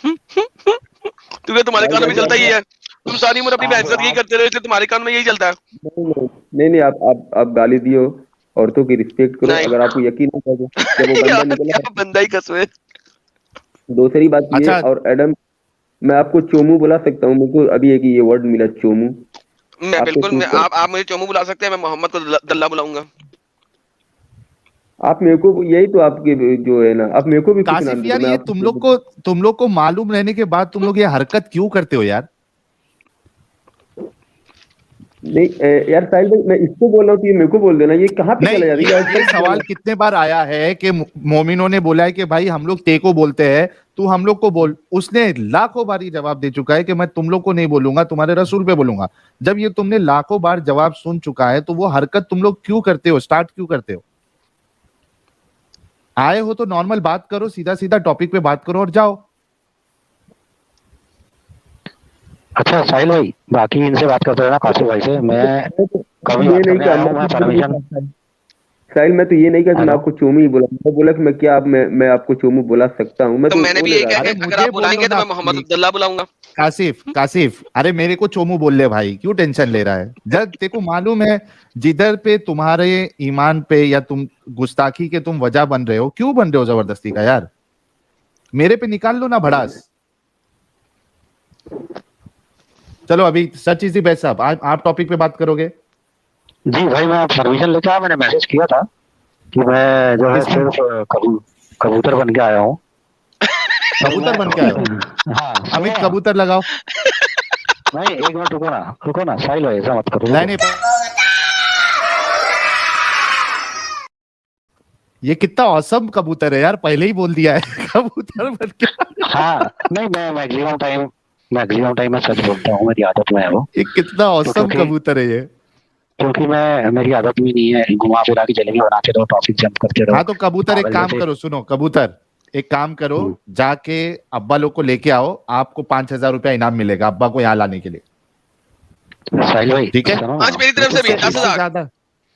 तुम्हें तुम्हारे कान में चलता ही है, तुम सारी उम्र अपनी बेइज्जती यही करते रहे, इसलिए तुम्हारे कान में यही चलता है। नहीं, आप गाली दियो, औरतों की रिस्पेक्ट करो। अगर आपको यकीन नहीं था जब वो बंदा निकला, बंदा ही कसवे। दूसरी बात ये, और एडम मैं आपको चोमू बुला सकता हूँ, मुझको अभी एक ये वर्ड मिला चोमू। मैं बिल्कुल, आप मुझे चोमू बुला सकते हैं, मैं मोहम्मद को दल्ला बुलाऊंगा। आप मेरे को, यही तो आपके जो है ना, आप मेरे को भी कासिफ यार, ये तुम लोग को मालूम रहने के बाद तुम लोग ये हरकत क्यों करते हो यार? नहीं यार साहिल भाई, मैं इसको बोल रहा हूँ, ये मेरे को बोल देना। ये कहाँ पे चला जाता है? ये सवाल कितने बार आया है कि मोमिनों ने बोला है कि भाई हम लोग तेको बोलते हैं, तू हम लोग को बोल। उसने लाखों बार जवाब दे चुका है कि मैं तुम लोग को नहीं बोलूंगा, तुम्हारे रसूल पे बोलूंगा। जब ये तुमने लाखों बार जवाब सुन चुका है तो वो हरकत तुम लोग क्यों करते हो, स्टार्ट क्यों करते हो? आए हो तो नॉर्मल बात करो, सीधा सीधा टॉपिक पे बात करो और जाओ। अच्छा साहिल भाई, बाकी इनसे बात करते रहना, कासिफ भाई से। मैं कभी बात करने आया हूं, मैं परमिशन। साहिल मैं तो ये नहीं कहता मैं आपको चोमू ही बोला, मैं बोला कि मैं आपको चोमू बुला सकता हूँ। मैं तो मैंने भी यही कहा कि अगर आप बुलाएंगे तो मैं मोहम्मद अब्दुल्ला बुलाऊंगा। कासिफ, अरे मेरे को चोमू बोल ले भाई, क्यों टेंशन ले रहा है? जब तेको मालूम है जिधर पे तुम्हारे ईमान पे या तुम गुस्ताखी के तुम वजह बन रहे हो, क्यों बन रहे हो जबरदस्ती का यार? मेरे पे निकाल लो ना भड़ास। चलो अभी सच इजी बेस्ट साहब, आप टॉपिक पे बात करोगे? जी भाई, मैं परमिशन लेके आया, मैंने मैसेज किया था कि मैं जो है सिर्फ कबूतर बन के आया हूँ। कबूतर बन के आया हूँ? हाँ अमित कबूतर लगाओ। नहीं, एक मिनट रुको ना साहिल भाई, ऐसा मत करो। नहीं ये कितना औसम कबूतर है यार, पहले ही बोल दिया है कबूतर बन के। हाँ नहीं, मैं मैक्सिमम टाइम मैं सच बोलता हूँ, मेरी आदत में है वो। ये कितना औसम कबूतर है ये। क्योंकि मेरी आदत में नहीं है घुमा फिरा के चलेंगे बनाते रहो, टॉपिक जंप करते रहो। हाँ तो कबूतर एक काम करो, सुनो कबूतर एक काम करो, जाके अब्बा लोग को लेके आओ, आपको 5,000 रुपया इनाम मिलेगा अब्बा को यहाँ लाने के लिए। साहिल भाई ठीक है, आज मेरी तरफ से भी 10,000।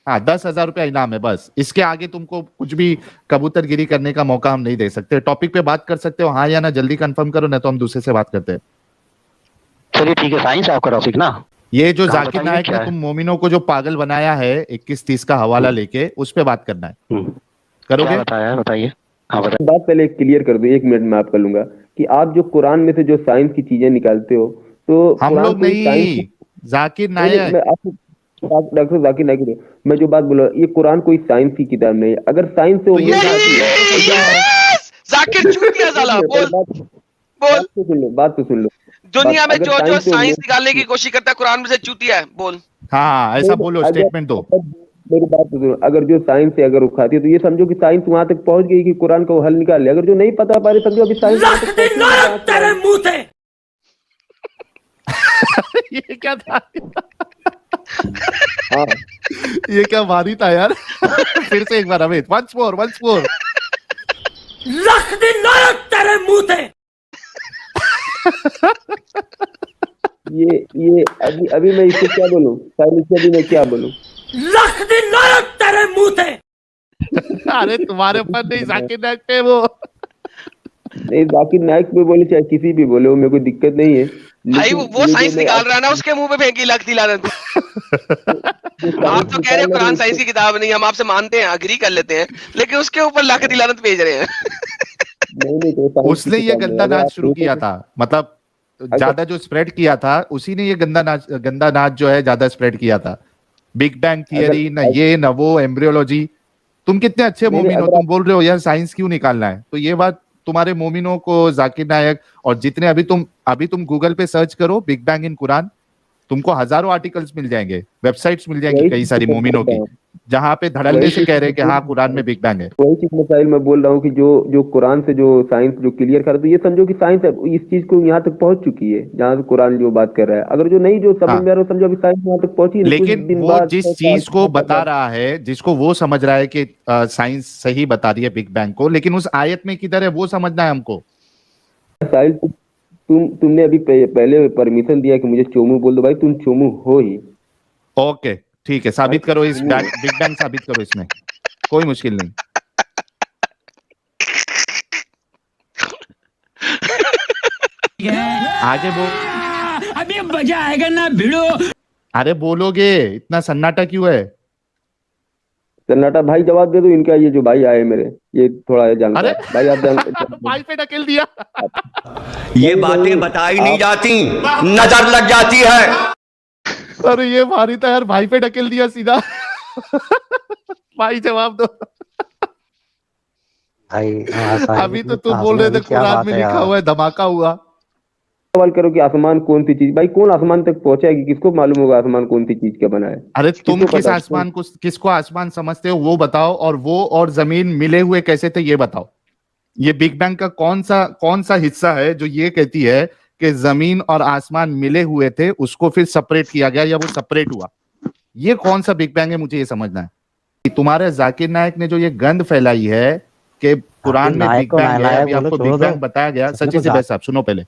हाँ 10,000 रुपया इनाम है बस, इसके आगे तुमको कुछ भी कबूतरगिरी करने का मौका हम नहीं दे सकते। टॉपिक पे बात कर सकते हो हाँ या ना, जल्दी कंफर्म करो ना तो हम दूसरे से बात करते हैं। चलिए ठीक है, साइंस आपका टॉपिक ना। ये जो जाकिर नायक ने तुम मोमिनों को जो पागल बनाया है 21-30 का हवाला लेके, उस पे बात करना है। करोगे? बताइए। बात पहले क्लियर कर दो, 1 मिनट में आप कर लूंगा कि आप जो कुरान में से जो साइंस की चीजें निकालते हो तो हम लोग नहीं, जाकिर नायक, डॉक्टर जाकिर नायक, मैं जो बात बोल रहा हूँ ये कुरान कोई साइंस की किताब नहीं है। अगर साइंस से जाकिर चूतिया साला, बोल बात तो सुन लो। दुनिया में जो साइंस निकालने की कोशिश करता है कुरान में से चूतिया है, बोल। हाँ ऐसा बोलो, स्टेटमेंट दो। मेरी बात तो सुनो, अगर जो साइंस से अगर उखाती है तो ये समझो कि साइंस वहां तक पहुंच गई कि कुरान को हल निकाल ले। अगर जो नहीं पता पा रहे समझो अभी साइंस ये क्या था? हाँ ये क्या भारी था यार। फिर से एक बार अमित, वंस मोर लख दिन नायक तेरे मुंह थे। ये अभी मैं इससे क्या बोलूं, अभी मैं क्या बोलूं? लख दिन नायक तेरे मुंह थे। अरे तुम्हारे ऊपर नहीं, जाकिर नायक पे वो नहीं, जाकिर नायक पे बोले चाहे किसी भी बोले, वो मेरे को दिक्कत नहीं है भाई। वो साइंस निकाल रहा है ना, उसके मुंह पे फेंकी लगती लानत। आप तो कह रहे हैं कुरान साइंस की किताब नहीं, हम आपसे मानते हैं, अग्री कर लेते हैं, लेकिन उसके ऊपर लाख दिलानत भेज रहे हैं। नहीं तो उसने ये गंदा नाच शुरू किया था, मतलब ज्यादा जो स्प्रेड किया था उसी ने ये गंदा नाच जो है ज्यादा स्प्रेड किया था। बिग बैंग थियरी ना ये ना वो, एम्ब्रियोलॉजी। तुम कितने अच्छे मोमिन हो, तुम बोल रहे हो यार साइंस क्यों निकालना है। तो ये बात तुम्हारे मोमिनों को, जाकिर नायक और जितने अभी तुम गूगल पे सर्च करो बिग बैंग इन कुरान, तुमको हजारों आर्टिकल्स मिल जाएंगे, वेबसाइट्स मिल जाएंगी कई सारी मोमिनों की, जहां पे धड़ल्ले से कह रहे हैं कि हाँ कुरान में बिग बैंग है। वही चीज मसाइल मैं बोल रहा हूँ कि जो कुरान से जो साइंस जो क्लियर कर, तो ये समझो कि साइंस इस चीज को यहाँ तक पहुंच चुकी है जहाँ से कुरान जो बात कर रहा है। अगर जो नहीं जो समझ में आ रहा है, समझो अभी साइंस यहाँ तक पहुंची। लेकिन वो जिस चीज को बता रहा है, जिसको वो समझ रहा है कि साइंस सही बता रही है बिग बैंग को, लेकिन उस आयत में किधर है वो समझना है हमको। तुमने अभी पहले परमिशन दिया कि मुझे चोमू बोल दो, भाई तुम चोमू हो ही। ओके ठीक है, साबित करो इस बिग बैंग साबित करो, इसमें कोई मुश्किल नहीं। आगे बोल, अभी मजा आएगा ना भिड़ो। अरे बोलोगे, इतना सन्नाटा क्यों है? सन्नाटा भाई जवाब दे दो इनका। ये जो भाई आए मेरे, ये थोड़ा जानकार भाई, आप भाई पे ढकेल दिया। ये बातें बताई नहीं जाती, नजर लग जाती है। अरे ये भारी था यार, भाई पे ढकेल दिया सीधा। भाई जवाब दो भाई। अभी तो तुम बोल रहे थे कुरान में लिखा हुआ है, धमाका हुआ। सवाल करो कि आसमान कौन सी चीज, भाई कौन आसमान तक पहुंचा है कि किसको मालूम होगा आसमान कौन सी चीज का बना है? अरे तुम किस आसमान को, किसको आसमान समझते हो वो बताओ, और वो और जमीन मिले हुए कैसे थे ये बताओ। ये बिग बैंग का कौन सा हिस्सा है जो ये कहती है कि जमीन और आसमान मिले हुए थे, उसको फिर सेपरेट किया गया या वो सेपरेट हुआ? ये कौन सा बिग बैंग है, मुझे ये समझना है। तुम्हारे जाकिर नायक ने जो ये गंद फैलाई है कि कुरान में बिग बैंग है, अभी आपको बिग बैंग बताया गया। सच्ची से बस आप सुनो, पहले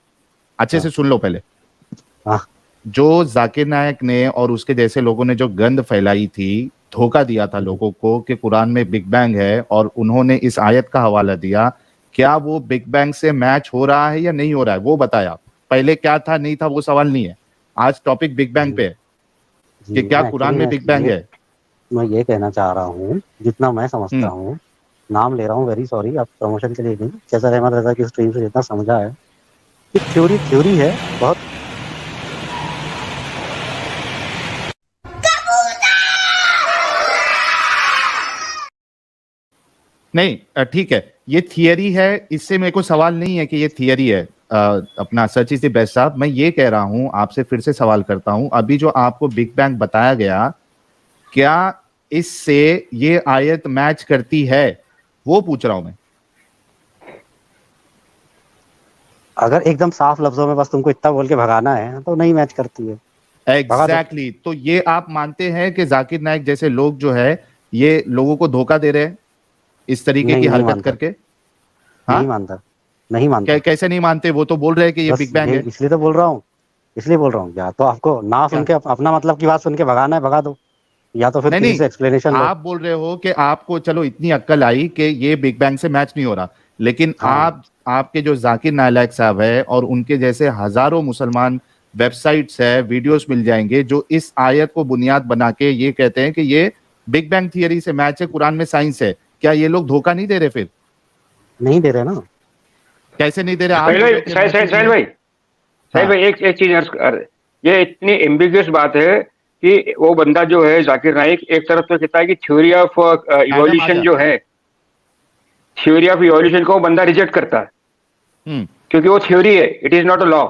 अच्छे से सुन लो पहले। जो जाकिर नायक ने और उसके जैसे लोगों ने जो गंद फैलाई थी, धोखा दिया था लोगों को कि कुरान में बिग बैंग है, और उन्होंने इस आयत का हवाला दिया, क्या वो बिग बैंग से मैच हो रहा है या नहीं हो रहा है वो बताया। पहले क्या था नहीं था वो सवाल नहीं है, आज टॉपिक बिग बैंग पे है कि क्या कुरान में बिग बैंग है। मैं ये कहना चाह रहा हूँ, जितना मैं समझता हूँ, नाम ले रहा हूँ, वेरी सॉरी, आप प्रमोशन के लिए नहीं, जैसा अहमद रजा की स्ट्रीम से जितना समझा है कि थ्योरी है बहुत। नहीं ठीक है, ये थियरी है, इससे मेरे को सवाल नहीं है कि ये थियरी है। अपना सच इज द बेस्ट साहब, मैं ये कह रहा हूं, आपसे फिर से सवाल करता हूं, अभी जो आपको बिग बैंग बताया गया, क्या इससे ये आयत मैच करती है वो पूछ रहा हूं मैं। अगर एकदम साफ लफ्जों में बस तुमको इतना बोल के भगाना है तो नहीं मैच करती है। एग्जैक्टली तो ये आप मानते हैं कि जाकिर नाइक जैसे लोग जो है ये लोगों को धोखा दे रहे हैं इस तरीके की हरकत करके? नहीं मानता, नहीं मानता। कैसे नहीं मानते? वो तो बोल रहे हैं कि ये बिग बैंग है। इसलिए तो बोल रहा हूँ, या तो आपको ना सुन के अपना मतलब की बात सुन के भगाना है, भगा दो, या तो फिर किसी से एक्सप्लेनेशन लो। आप बोल रहे हो कि आपको चलो इतनी अक्ल आई कि ये बिग बैंग से मैच नहीं हो रहा, लेकिन आपके जो जाकिर नाइक साहब है और उनके जैसे हजारों मुसलमान वेबसाइट्स है, वीडियोस मिल जाएंगे जो इस आयत को बुनियाद बना के ये कहते हैं कि ये बिग बैंग थियरी से मैच है, कुरान में साइंस है। क्या ये लोग धोखा नहीं दे रहे? फिर नहीं दे रहे ना। कैसे नहीं दे रहे? साहिल भाई एक चीज, ये इतनी एम्बिगियस बात है कि वो बंदा जो है जाकिर नाइक एक तरफ तो कहता है कि थ्योरी ऑफ इवोल्यूशन जो है, थ्योरी ऑफ इवोल्यूशन को वो बंदा रिजेक्ट करता है क्योंकि वो थ्योरी है, it is not a law.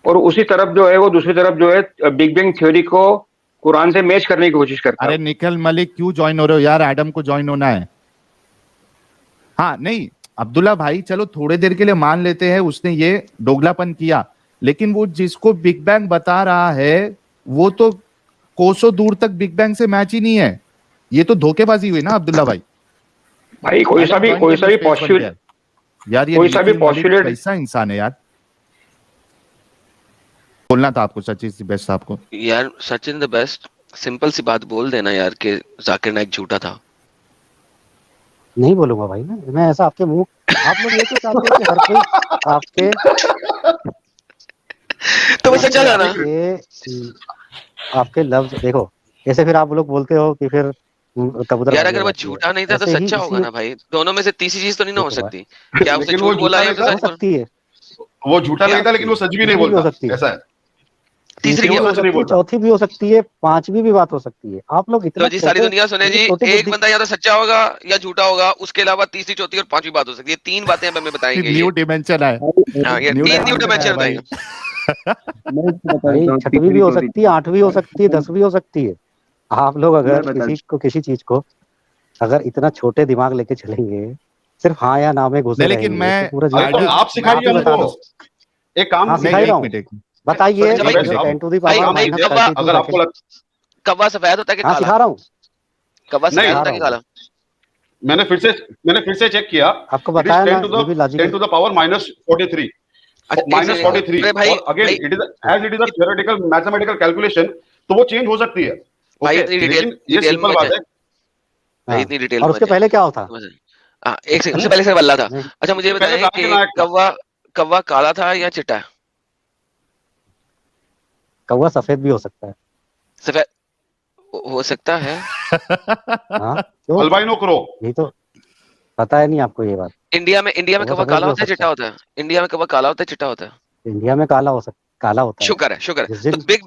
और उसी तरफ जो है वो दूसरी तरफ जो है बिग बैंग थ्योरी को कुरान से मैच करने की कोशिश करता है। अरे निखिल मलिक क्यों ज्वाइन हो रहे हो यार? एडम को ज्वाइन होना है। हाँ नहीं अब्दुल्ला भाई, चलो थोड़े देर के लिए मान लेते हैं उसने ये दोगलापन किया, लेकिन वो जिसको बिग बैंग बता रहा है वो तो कोसों दूर तक बिग बैंग से मैच ही नहीं है। ये तो धोखेबाजी हुई ना अब्दुल्ला भाई। भाई कोई सा भी पॉस्टुलेट यार, ये कोई सा भी पॉस्टुलेट कैसा इंसान है यार। बोलना था आपको सचिन द बेस्ट साहब को। यार सचिन द बेस्ट, सिंपल सी बात बोल देना यार कि जाकिर नाइक झूठा था। नहीं बोलूंगा भाई, मैं ऐसा आपके मुंह, आप लोग ये तो चाहते हो कि हर कोई आपके तो वैसे चला ना आपके लफ्ज देखो ऐसे, फिर आप लोग बोलते हो कि फिर कबूतर यार अगर वो झूठा नहीं था तो सच्चा होगा ना भाई। दोनों में से तीसरी चीज तो नहीं ना हो सकती। क्या उसने झूठ बोला है? हो सकती है, वो झूठा नहीं था लेकिन वो सच भी नहीं बोलता, ऐसा है। तीसरी भी हो सकती है, चौथी भी हो सकती है, पांचवी भी बात हो सकती है। आप लोग इतना तो जी सारी दुनिया सुने जी, एक बंदा या तो सच्चा होगा या झूठा होगा, उसके अलावा तीसरी चौथी और पांचवी बात हो सकती है। तीन बातें हमें बताएंगे। न्यू डिमेंशन है। हाँ ये तीन न्यू डिमेंशन बताएंगे। छठवीं भी हो सकती है, आठवीं हो सकती है, 10वीं हो सकती है। आप लोग अगर किसी चीज को अगर इतना छोटे दिमाग लेके चलेंगे, सिर्फ हाँ या ना में घुसे, लेकिन मैं आप सिखाइए हमको, एक काम सिखा रहा हूँ, बताइए। अगर आपको कौवा सफेद होता है कि काला? सिखा रहा हूँ। कौवा सफेद होता है कि काला? मैंने फिर से चेक किया, आपको बताया ना, 10 to the power -43 -43 और again it is as it is a theoretical mathematical calculation, तो वो चेंज हो सकती है। भाई इतनी डिटेल, ये सिंपल बात है भाई, इतनी डिटेल। और उसके पहले क्या होता? एक सेकंड, उससे पहले से बल्ला था। अच्छा मुझे बताएं कि कौवा काला था या चिट्टा? कौवा सफेद भी हो सकता है। सफेद हो सकता है। क्यों? Albino crow. ये तो पता है नहीं आपको ये बात। इंडिया में कौवा काला होता है चिट्टा होता है? इंडिया में कौवा काला होता है चिट्टा होता है? इंडिया में काला होता है। शुक्र है। तो बिग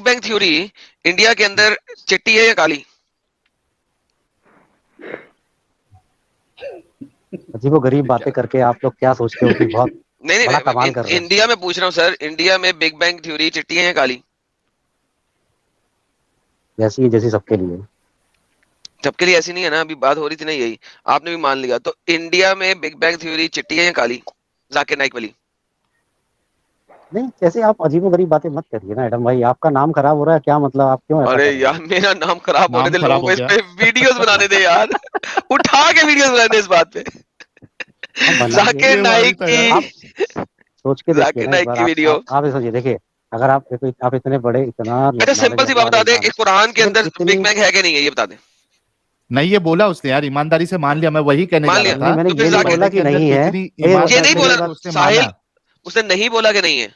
बैंग थ्योरी इंडिया के अंदर चिट्टी है या काली? अजीबो गरीब बातें करके आप लोग क्या सोचते हो कि बहुत नहीं कमाल कर रहे हैं। इंडिया में पूछ रहा हूँ सर, इंडिया में बिग बैंग थ्योरी चिट्टी है या काली? जैसी सबके लिए। सबके लिए ऐसी नहीं है ना, अभी बात हो रही थी ना यही, आपने भी मान लिया। तो इंडिया में बिग बैंग थ्योरी चिट्टी है या काली? जाकिर नाइक वाली। नहीं, जैसे आप अजीबो गरीब बातें मत करिए ना एडम भाई, आपका नाम खराब हो रहा है, क्या मतलब? आप क्यों? अरे यार मेरा नाम खराब होने दे, लोगों को इस पे वीडियोस बनाने दे यार। उठा के वीडियोस बनाने दे इस बात पे। जाकिर नाइक की सोच के जाकिर नाइक की वीडियो आप सोचिए, देखिए अगर आप इतने बड़े इतना अच्छा सिंपल सी बात बता दे, इस कुरान के अंदर बिग बैंग है कि नहीं है ये बता दे। नहीं ये बोला उसने यार, ईमानदारी से मान लिया, मैं वही कहने जा रहा था। मैंने ये नहीं बोला कि नहीं है, ये नहीं बोला साहिल, उसने नहीं बोला कि नहीं है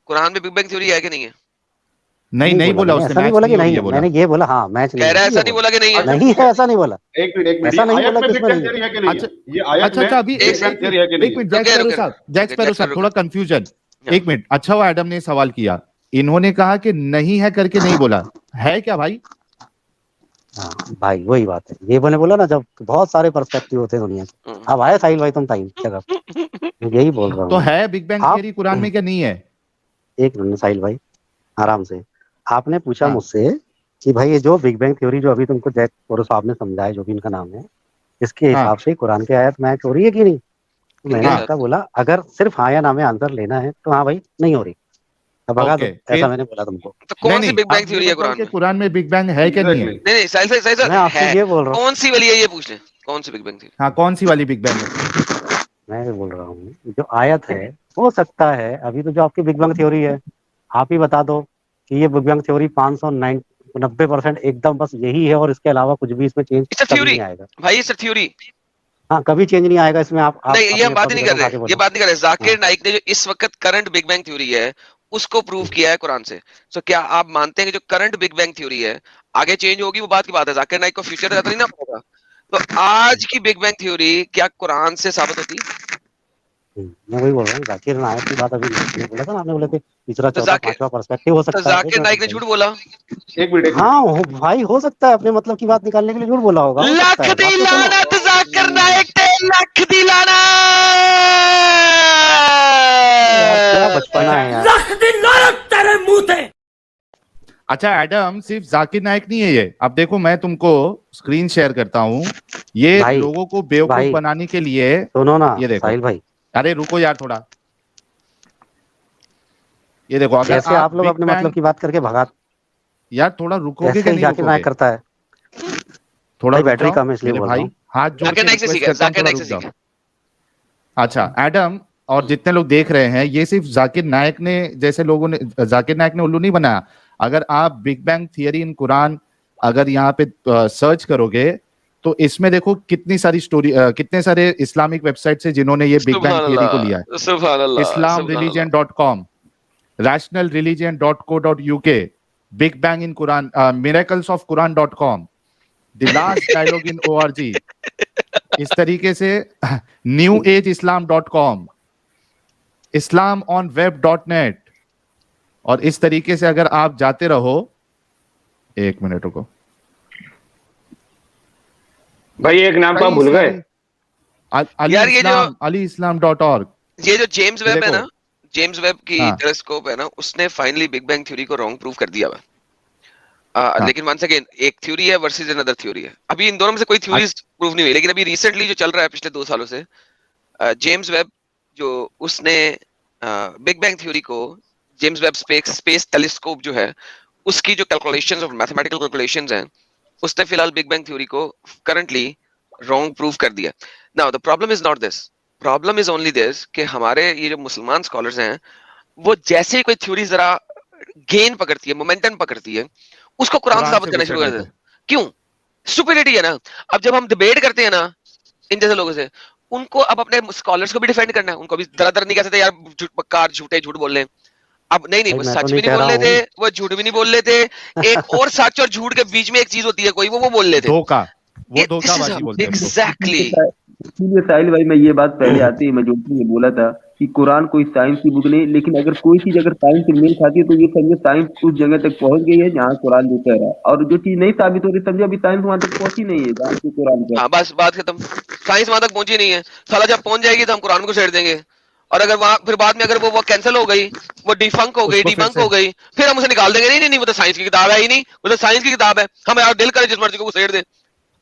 कुरान में बिग बैंग थ्योरी है कि नहीं है। नहीं बोला उसने, नहीं बोला कि नहीं है, मैंने ये बोला हाँ मैच कह रहा है, ऐसा नहीं बोला कि नहीं है। नहीं है, ऐसा नहीं बोला। एक मिनट ऐसा नहीं बोला कि इसमें थ्योरी है कि नहीं है ये आयत में। अच्छा अभी एक मिनट जैक स्पैरो साहब थोड़ा कंफ्यूजन। एक मिनट, अच्छा वो एडम ने सवाल किया, इन्होंने कहा कि नहीं है करके नहीं बोला है क्या भाई? हाँ भाई वही बात है, ये मैंने बोला ना, जब बहुत सारे पर्सपेक्टिव होते हैं दुनिया के। अब आए साहिल भाई तुम टाइम जगह, यही बोल रहा हूँ। तो है बिग बैंग थ्योरी कुरान में क्या नहीं है? एक मिनट साहिल भाई आराम से, आपने पूछा मुझसे कि भाई ये जो बिग बैंग थ्योरी जो अभी तुमको जैक स्पैरो साहब ने समझाया, जो भी इनका नाम है, इसके हिसाब से कुरान की आयत मैच हो रही है कि नहीं? तो मैंने आपका बोला अगर सिर्फ हाँ या ना में आंसर लेना है तो हाँ भाई नहीं हो रही, अब भगा दो, ऐसा मैंने बोला तुमको। तो कौन सी बिग बैंग थ्योरी है कुरान में? कुरान में बिग बैंग है क्या नहीं है? नहीं साहिल सर मैं आपसे ये बोल रहा हूँ, कौन सी वाली है ये पूछ ले, कौन सी बिग बैंग थ्योरी? हाँ कौन सी वाली बिग बैंग है? मैं ये बोल रहा हूँ जो आयत है, हो सकता है अभी तो जो आपकी बिग बैंग थ्योरी है, आप ही बता दो कि ये बिग बैंग थ्योरी 590% एकदम बस यही है और इसके अलावा कुछ भी इसमें चेंज कभी नहीं आएगा भाई। इट्स अ थ्योरी, हाँ कभी चेंज नहीं आएगा इसमें। आप नहीं ये हम बात ही नहीं कर रहे, ये बात नहीं कर रहे। जाकिर नाइक ने जो इस वक्त करंट बिग बैंग थ्योरी है उसको प्रूव किया है कुरान से। सो क्या आप मानते हैं कि जो करंट बिग बैंग थ्योरी है आगे चेंज होगी? वो बात की बात है, जाकिर नाइक को फ्यूचर का नहीं ना पता। तो आज की बिग बैंग थ्योरी क्या कुरान से साबित होती? मैं वही बोल रहा हूँ, जाकिर नाइक की बात अभी नहीं बोला था ना आपने, बोले थे तीसरा चौथा पांचवा पर्सपेक्टिव हो सकता है। जाकिर नाइक ने झूठ बोला? एक मिनट। हाँ भाई हो सकता है, अपने मतलब की बात निकालने के लिए झूठ बोला होगा। लाख दी लानत जाकिर नाइक ते, लाख दी लानत। क्या बचपना है यार, लाख दी लानत तेरे मुंह पे। अच्छा एडम, सिर्फ जाकिर नाइक नहीं है ये। अब देखो मैं तुमको स्क्रीन शेयर करता हूँ, ये लोगों को बेवकूफ बनाने के लिए। सुनो ना ये देखो साहिल भाई, अरे रुको यार थोड़ा, ये देखो अगर जैसे आप लोग अपने मतलब की बात करके भगा यार, थोड़ा रुकोगे कि नहीं? जाकिर नाइक करता है थोड़ा बैटरी कम है इसलिए बोल रहा भाई, हूं। हाथ जोड़ के रिक्वेस्ट करता हूं, थोड़ा रुक जाओ। अच्छा एडम और जितने लोग देख रहे हैं, ये सिर्फ जाकिर नाइक ने जैसे लोगों ने, जाकिर नाइक ने उल्लू नहीं बनाया। अगर आप बिग बैंग थियरी इन कुरान अगर यहाँ पे सर्च करोगे तो इसमें देखो कितनी सारी स्टोरी, कितने सारे इस्लामिक वेबसाइट है जिन्होंने ये बिग बैंग थियरी को लिया है। islamreligion.com, rationalreligion.co.uk, big bang in Quran, miraclesofquran.com, the last dialogue in ORG, इस तरीके से newageislam.com, islamonweb.net, और इस तरीके से अगर आप जाते रहो, एक मिनट रुको भाई, एक नाम तो आप भूल गए यार। ये जो alislam.org, ये जो जेम्स वेब है ना, जेम्स वेब की टेलीस्कोप है ना, उसने फाइनली बिग बैंग थ्योरी को रॉन्ग प्रूव कर दिया है। लेकिन वंस अगेन एक थ्योरी है वर्सेस अनदर थ्योरी है। अभी इन दोनों में से कोई थ्योरीज प्रूव नहीं हुई, लेकिन अभी रिसेंटली जो चल रहा है पिछले 2 सालों से, जेम्स वेब जो उसने बिग बैंग थ्योरी को, जेम्स वेब स्पेस टेलीस्कोप जो है उसकी जो कैलकुलेशंस और मैथमेटिकल कैलकुलेशंस हैं, उसने फिलहाल बिग बैंग थ्योरी को करंटली रॉन्ग प्रूव कर दिया। Now the problem is not this, problem is only this कि हमारे ये जो मुसलमान स्कॉलर्स हैं वो जैसे ही कोई थ्योरी जरा गेन पकड़ती है, मोमेंटम पकड़ती है, उसको कुरान से साबित करना शुरू कर देते हैं। क्यों? स्टुपिडिटी है ना। अब जब हम डिबेट करते हैं ना इन जैसे लोगों से, उनको अब अपने स्कॉलर्स को भी डिफेंड करना है, उनको भी दर नहीं कह सकते यार पक्का झूठे झूठ बोल रहे हैं। अब नहीं वो सच भी नहीं बोल रहे थे, वो झूठ भी नहीं बोल रहे थे। एक और सच और झूठ के बीच में एक चीज होती है कोई, वो बोल रहे थे धोखाबाजी बोलते हैं। एग्जैक्टली। इसीलिए साहिल भाई, मैं ये बात पहले आती है मैं जो बोला था कि कुरान कोई साइंस की बुक नहीं, लेकिन अगर कोई चीज अगर साइंस से मेल खाती है तो ये समझो साइंस उस जगह तक पहुंच गई है जहाँ कुरान जो कह रहा है, और जो चीज नहीं साबित हो रही समझो अभी साइंस वहां तक पहुंची नहीं है जहाँ से कुरान का। बस बात खत्म, साइंस वहां तक पहुंची नहीं है। साला जब पहुंच जाएगी तो हम कुरान को छेड़ देंगे, और अगर वहां फिर बाद में अगर वो कैंसिल हो गई, वो डिफंक हो गई, डिबंक हो गई, फिर हम उसे निकाल देंगे। नहीं वो तो साइंस की किताब है ही नहीं, वो तो साइंस की किताब है, हम यार दिल करे जिस मर्जी को घुसेड़ दे।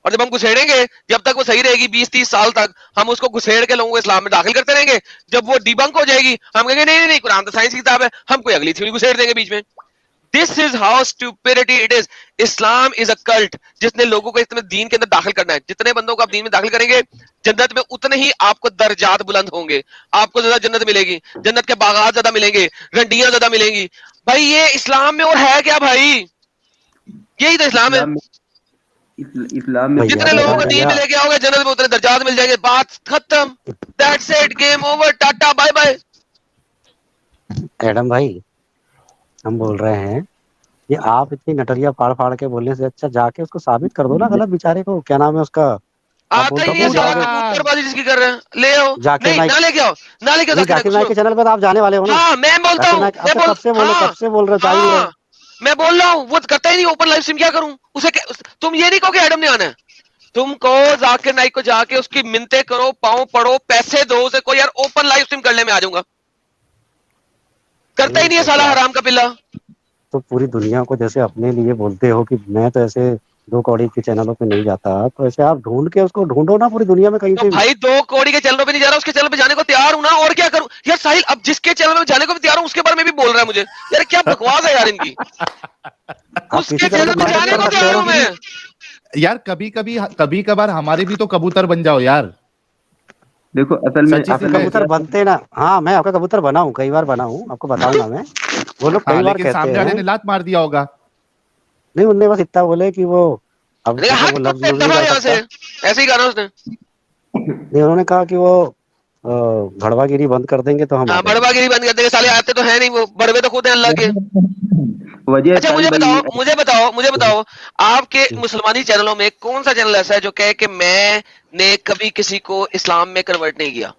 और जब हम घुसेड़ेंगे, जब तक वो सही रहेगी 20-30 साल तक, हम उसको घुसेड़ के लोगों को इस्लाम में दाखिल करते रहेंगे। जब वो डिबंक हो जाएगी, हम कहेंगे नहीं कुरान तो साइंस की किताब है, हम कोई अगली थ्योरी घुसेड़ देंगे बीच में। This is how stupidity it is. Islam is a cult जिसने लोगों को इसमें दीन के अंदर दाखिल करना है। जितने बंदों को आप दीन में दाखिल करेंगे, जन्नत में उतने ही आपको दर्जात बुलंद होंगे, आपको ज्यादा जन्नत मिलेगी, जन्नत के बागात ज्यादा मिलेंगे, रंडियां ज्यादा मिलेंगी। भाई ये इस्लाम में और है क्या भाई? यही तो इस्लाम है। इस्लाम में जितने लोगों को दीन में लेके आओगे, जन्नत में उतने दर्जात मिल जाएंगे। बात खत्म, that's it, game over, tata bye bye. Adam भाई, हम बोल रहे हैं कि आप इतनी नटरिया फाड़ फाड़ के बोलने से अच्छा जाके उसको साबित कर दो ना गलत बेचारे को। क्या नाम है उसका? आता ही है साला कबूतरबाजी जिसकी कर रहे हैं, ले आओ। नहीं ना लेके आओ, ना लेके आओ। जाकिर नाइक के चैनल पर आप जाने वाले हो ना? हाँ मैं बोलता हूँ, कब से बोल रहे हो? मैं बोल रहा हूँ, वो करता ही नहीं ओपन लाइव स्ट्रीम। क्या करूं उसे? तुम ये नहीं कहो कि एडम ने आना है, तुम कहो जाकिर नाइक को जाके उसकी मिन्नतें करो, पाँव पड़ो, पैसे दो उसे, कोई यार ओपन लाइव स्ट्रीम करने में आ जाऊंगा। करता ही नहीं है साला हराम का पिल्ला। तो पूरी दुनिया को जैसे अपने लिए बोलते हो कि मैं तो ऐसे 2 कौड़ी के चैनलों पे नहीं जाता, तो ऐसे आप ढूंढ के उसको ढूंढो ना पूरी दुनिया में कहीं तो से। भाई 2 कौड़ी के चैनलों पे नहीं जा रहा, उसके चैनल पे जाने को तैयार हूं ना, और क्या करूं यार साहिल। अब जिसके चैनल में जाने को भी तैयार हूं उसके बारे में भी बोल रहा है मुझे, यार क्या बकवास है यार इनकी। उसके चैनल पे जाने को तैयार हूं मैं यार। कभी कभार हमारे भी तो कबूतर बन जाओ यार। देखो असल में कबूतर बनते ना, हाँ मैं आपका कबूतर बना हूँ, कई बार बना हूँ, आपको बताऊंगा मैं। वो लोग कई बार कहते सामने वाले ने लात मार दिया होगा। नहीं, उनने बस इतना बोले कि वो अब वो लफ्ज यूज नहीं कर सकता, ऐसे ही कहा उसने। नहीं, उन्होंने कहा कि वो भड़वागिरी बंद कर देंगे तो हम भड़वागिरी बंद कर देंगे, साले आते तो है नहीं, वो बड़वे तो खुद है अल्लाह के। अच्छा मुझे बताओ आपके मुसलमानी चैनलों में कौन सा चैनल ऐसा है जो कहे कि मैंने कभी किसी को इस्लाम में कन्वर्ट नहीं किया?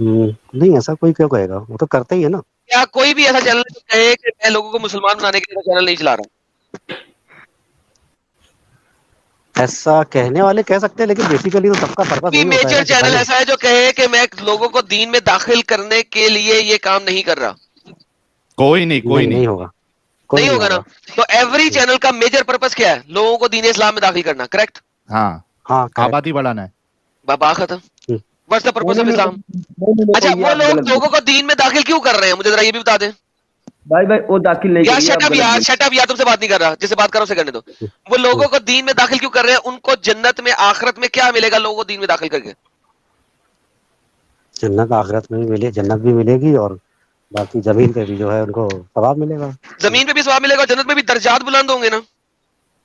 नहीं, ऐसा कोई क्यों कहेगा, वो तो करते ही है ना। क्या कोई भी ऐसा चैनल जो कहे कि मैं लोगों को मुसलमान बनाने के लिए चैनल नहीं चला रहा? ऐसा कहने वाले कह सकते हैं, लेकिन बेसिकली तो सबका पर्पस यही होता है। मेजर चैनल ऐसा है जो कहे कि मैं लोगों को दीन में दाखिल करने के लिए ये काम नहीं कर रहा? कोई नहीं होगा, नहीं होगा ना। तो एवरी चैनल का मेजर पर्पस क्या है? लोगों को दीन इस्लाम में दाखिल करना, करेक्ट? हाँ, आबादी बढ़ाना है। बाबा खत्म। What's the purpose of Islam? अच्छा, वो लोग लोगों को दीन में दाखिल क्यों कर रहे हैं, मुझे जरा ये भी बता दें। भाई वो दाखिल नहीं यार शट अप यार, तुमसे बात नहीं कर रहा, जिससे बात करो उसे करने दो। वो लोगों को दीन में दाखिल क्यों कर रहे हैं? उनको जन्नत में आखिरत में क्या मिलेगा लोगों को दीन में दाखिल करके? जन्नत आखिरत में भी मिले, जन्नत भी मिलेगी और बाकी जमीन पे भी जो है उनको सवाब मिलेगा। जमीन पे भी सवाब मिलेगा, जन्नत में भी दर्जात बुलंद होंगे ना।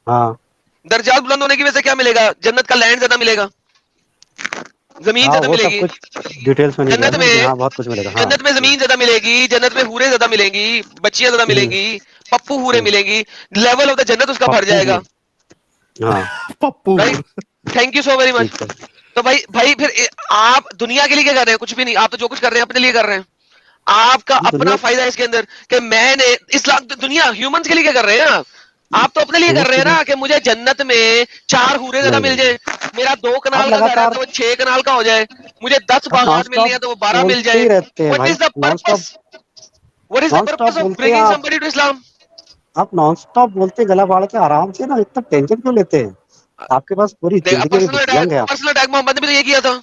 हाँ, दर्जात बुलंद होने की वजह से क्या मिलेगा? जन्नत का लैंड ज्यादा मिलेगा, जमीन ज्यादा मिलेगी। डिटेल्स में जन्नत में बहुत कुछ मिलेगा। जन्नत में जमीन ज्यादा मिलेगी, जन्नत में हूरें ज्यादा मिलेंगी, बच्चियां ज्यादा मिलेंगी, पप्पू हूरें मिलेंगी, लेवल ऑफ द जन्नत उसका भर जाएगा। Pappu, thank you so very much. तो भाई फिर आप दुनिया के लिए क्या कर रहे हैं? कुछ भी नहीं, आप तो जो कुछ कर रहे हैं अपने लिए कर रहे हैं। आपका अपना फायदा है इसके अंदर कि मैंने इस्लाम, दुनिया ह्यूमंस के लिए क्या कर रहे हैं आप तो अपने लिए कर रहे हैं ना कि मुझे जन्नत में 4 हूरें ज्यादा मिल जाए, मेरा 2 कनाल का घर है तो 6 कनाल का हो जाए, मुझे 10 बागात मिल रही है तो वो 12 मिल जाए। What is the purpose? What is the purpose of bringing somebody to Islam? आप नॉन स्टॉप बोलते, गला फाड़ के आराम से ना, इतना टेंशन क्यों लेते हैं? आपके पास पूरी पर्सनल अटैक मोहम्मद ने भी तो ये किया था।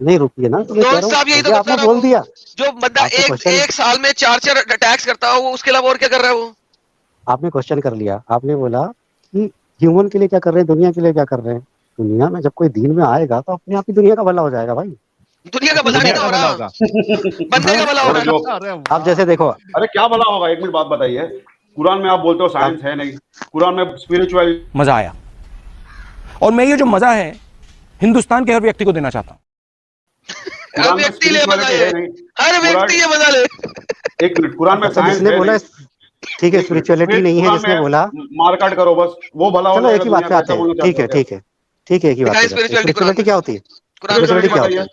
नहीं, रुकिए ना, यही तो आपने बोल दिया। जो बंदा एक साल में 4 अटैक्स करता हो, वो उसके अलावा और क्या कर रहा है वो? आपने क्वेश्चन कर लिया, आपने बोला कि ह्यूमन के लिए क्या कर रहे हैं, दुनिया के लिए क्या कर रहे हैं। दुनिया में जब कोई दीन में आएगा तो अपने आप ही दुनिया का भला हो जाएगा भाई। दुनिया का भला नहीं हो रहा, बंदे का भला हो रहा है। आप जैसे देखो, अरे क्या भला होगा, एक मिनट बात बताइए। कुरान में आप बोलते हो साइंस है नहीं, कुरान में स्पिरिचुअल मजा आया, और मैं ये जो मजा है हिंदुस्तान के हर व्यक्ति को देना चाहता हूँ। हर व्यक्ति ले मजा ले, हर व्यक्ति ये मजा ले। एक मिनट, कुरान में साइंस है बोला, ठीक है, स्पिरिचुअलिटी नहीं है जिसने बोला, मारकाट करो बस, वो भला हो जाएगा। चलो एक ही बात पे आते हैं, ठीक है, एक ही बात। स्पिरिचुअलिटी क्या होती है? स्पिरिचुअलिटी क्या होती है?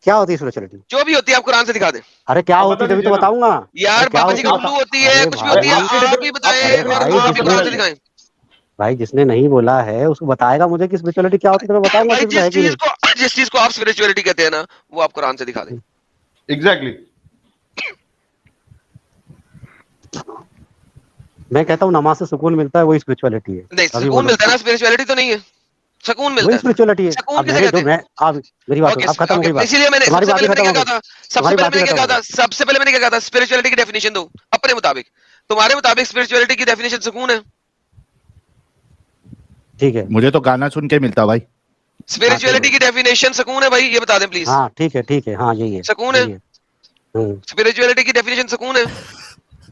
क्या होती है स्पिरिचुअलिटी? जो भी होती है आप कुरान से दिखा दें। अरे क्या होती है तभी तो बताऊंगा यार। बाबा जी का उल्लू होती है, कुछ भी होती है, आप ही बताएं, कुरान से दिखाएं। भाई जिसने नहीं बोला है उसको बताएगा मुझे कि स्पिरिचुअलिटी क्या होती है, तो मैं बताऊंगा। जिस चीज को आप स्पिरिचुअलिटी कहते हैं ना, वो आप कुरान से दिखा दें। एग्जैक्टली। मैं कहता हूँ नमाज से सुकून मिलता है, वही स्पिरिचुअलिटी है। नहीं, सुकून मिलता है ना, स्पिरिचुअलिटी तो नहीं है, सुकून मिलता है, स्पिरिचुअलिटी है। सुकून किसे कहते हैं? आप मेरी बात आप खत्म हो गई बात, इसीलिए मैंने सबसे पहले मैंने क्या कहा था, सबसे पहले मैंने क्या कहा था, स्पिरिचुअलिटी की डेफिनेशन दो अपने मुताबिक। तुम्हारे मुताबिक स्पिरिचुअलिटी की डेफिनेशन सुकून है? ठीक है, मुझे तो गाना सुन के मिलता भाई। स्पिरिचुअलिटी की डेफिनेशन सुकून है भाई, ये बता दें प्लीज। हाँ ठीक है, हाँ यही है, सुकून है। स्पिरिचुअलिटी की डेफिनेशन सुकून है।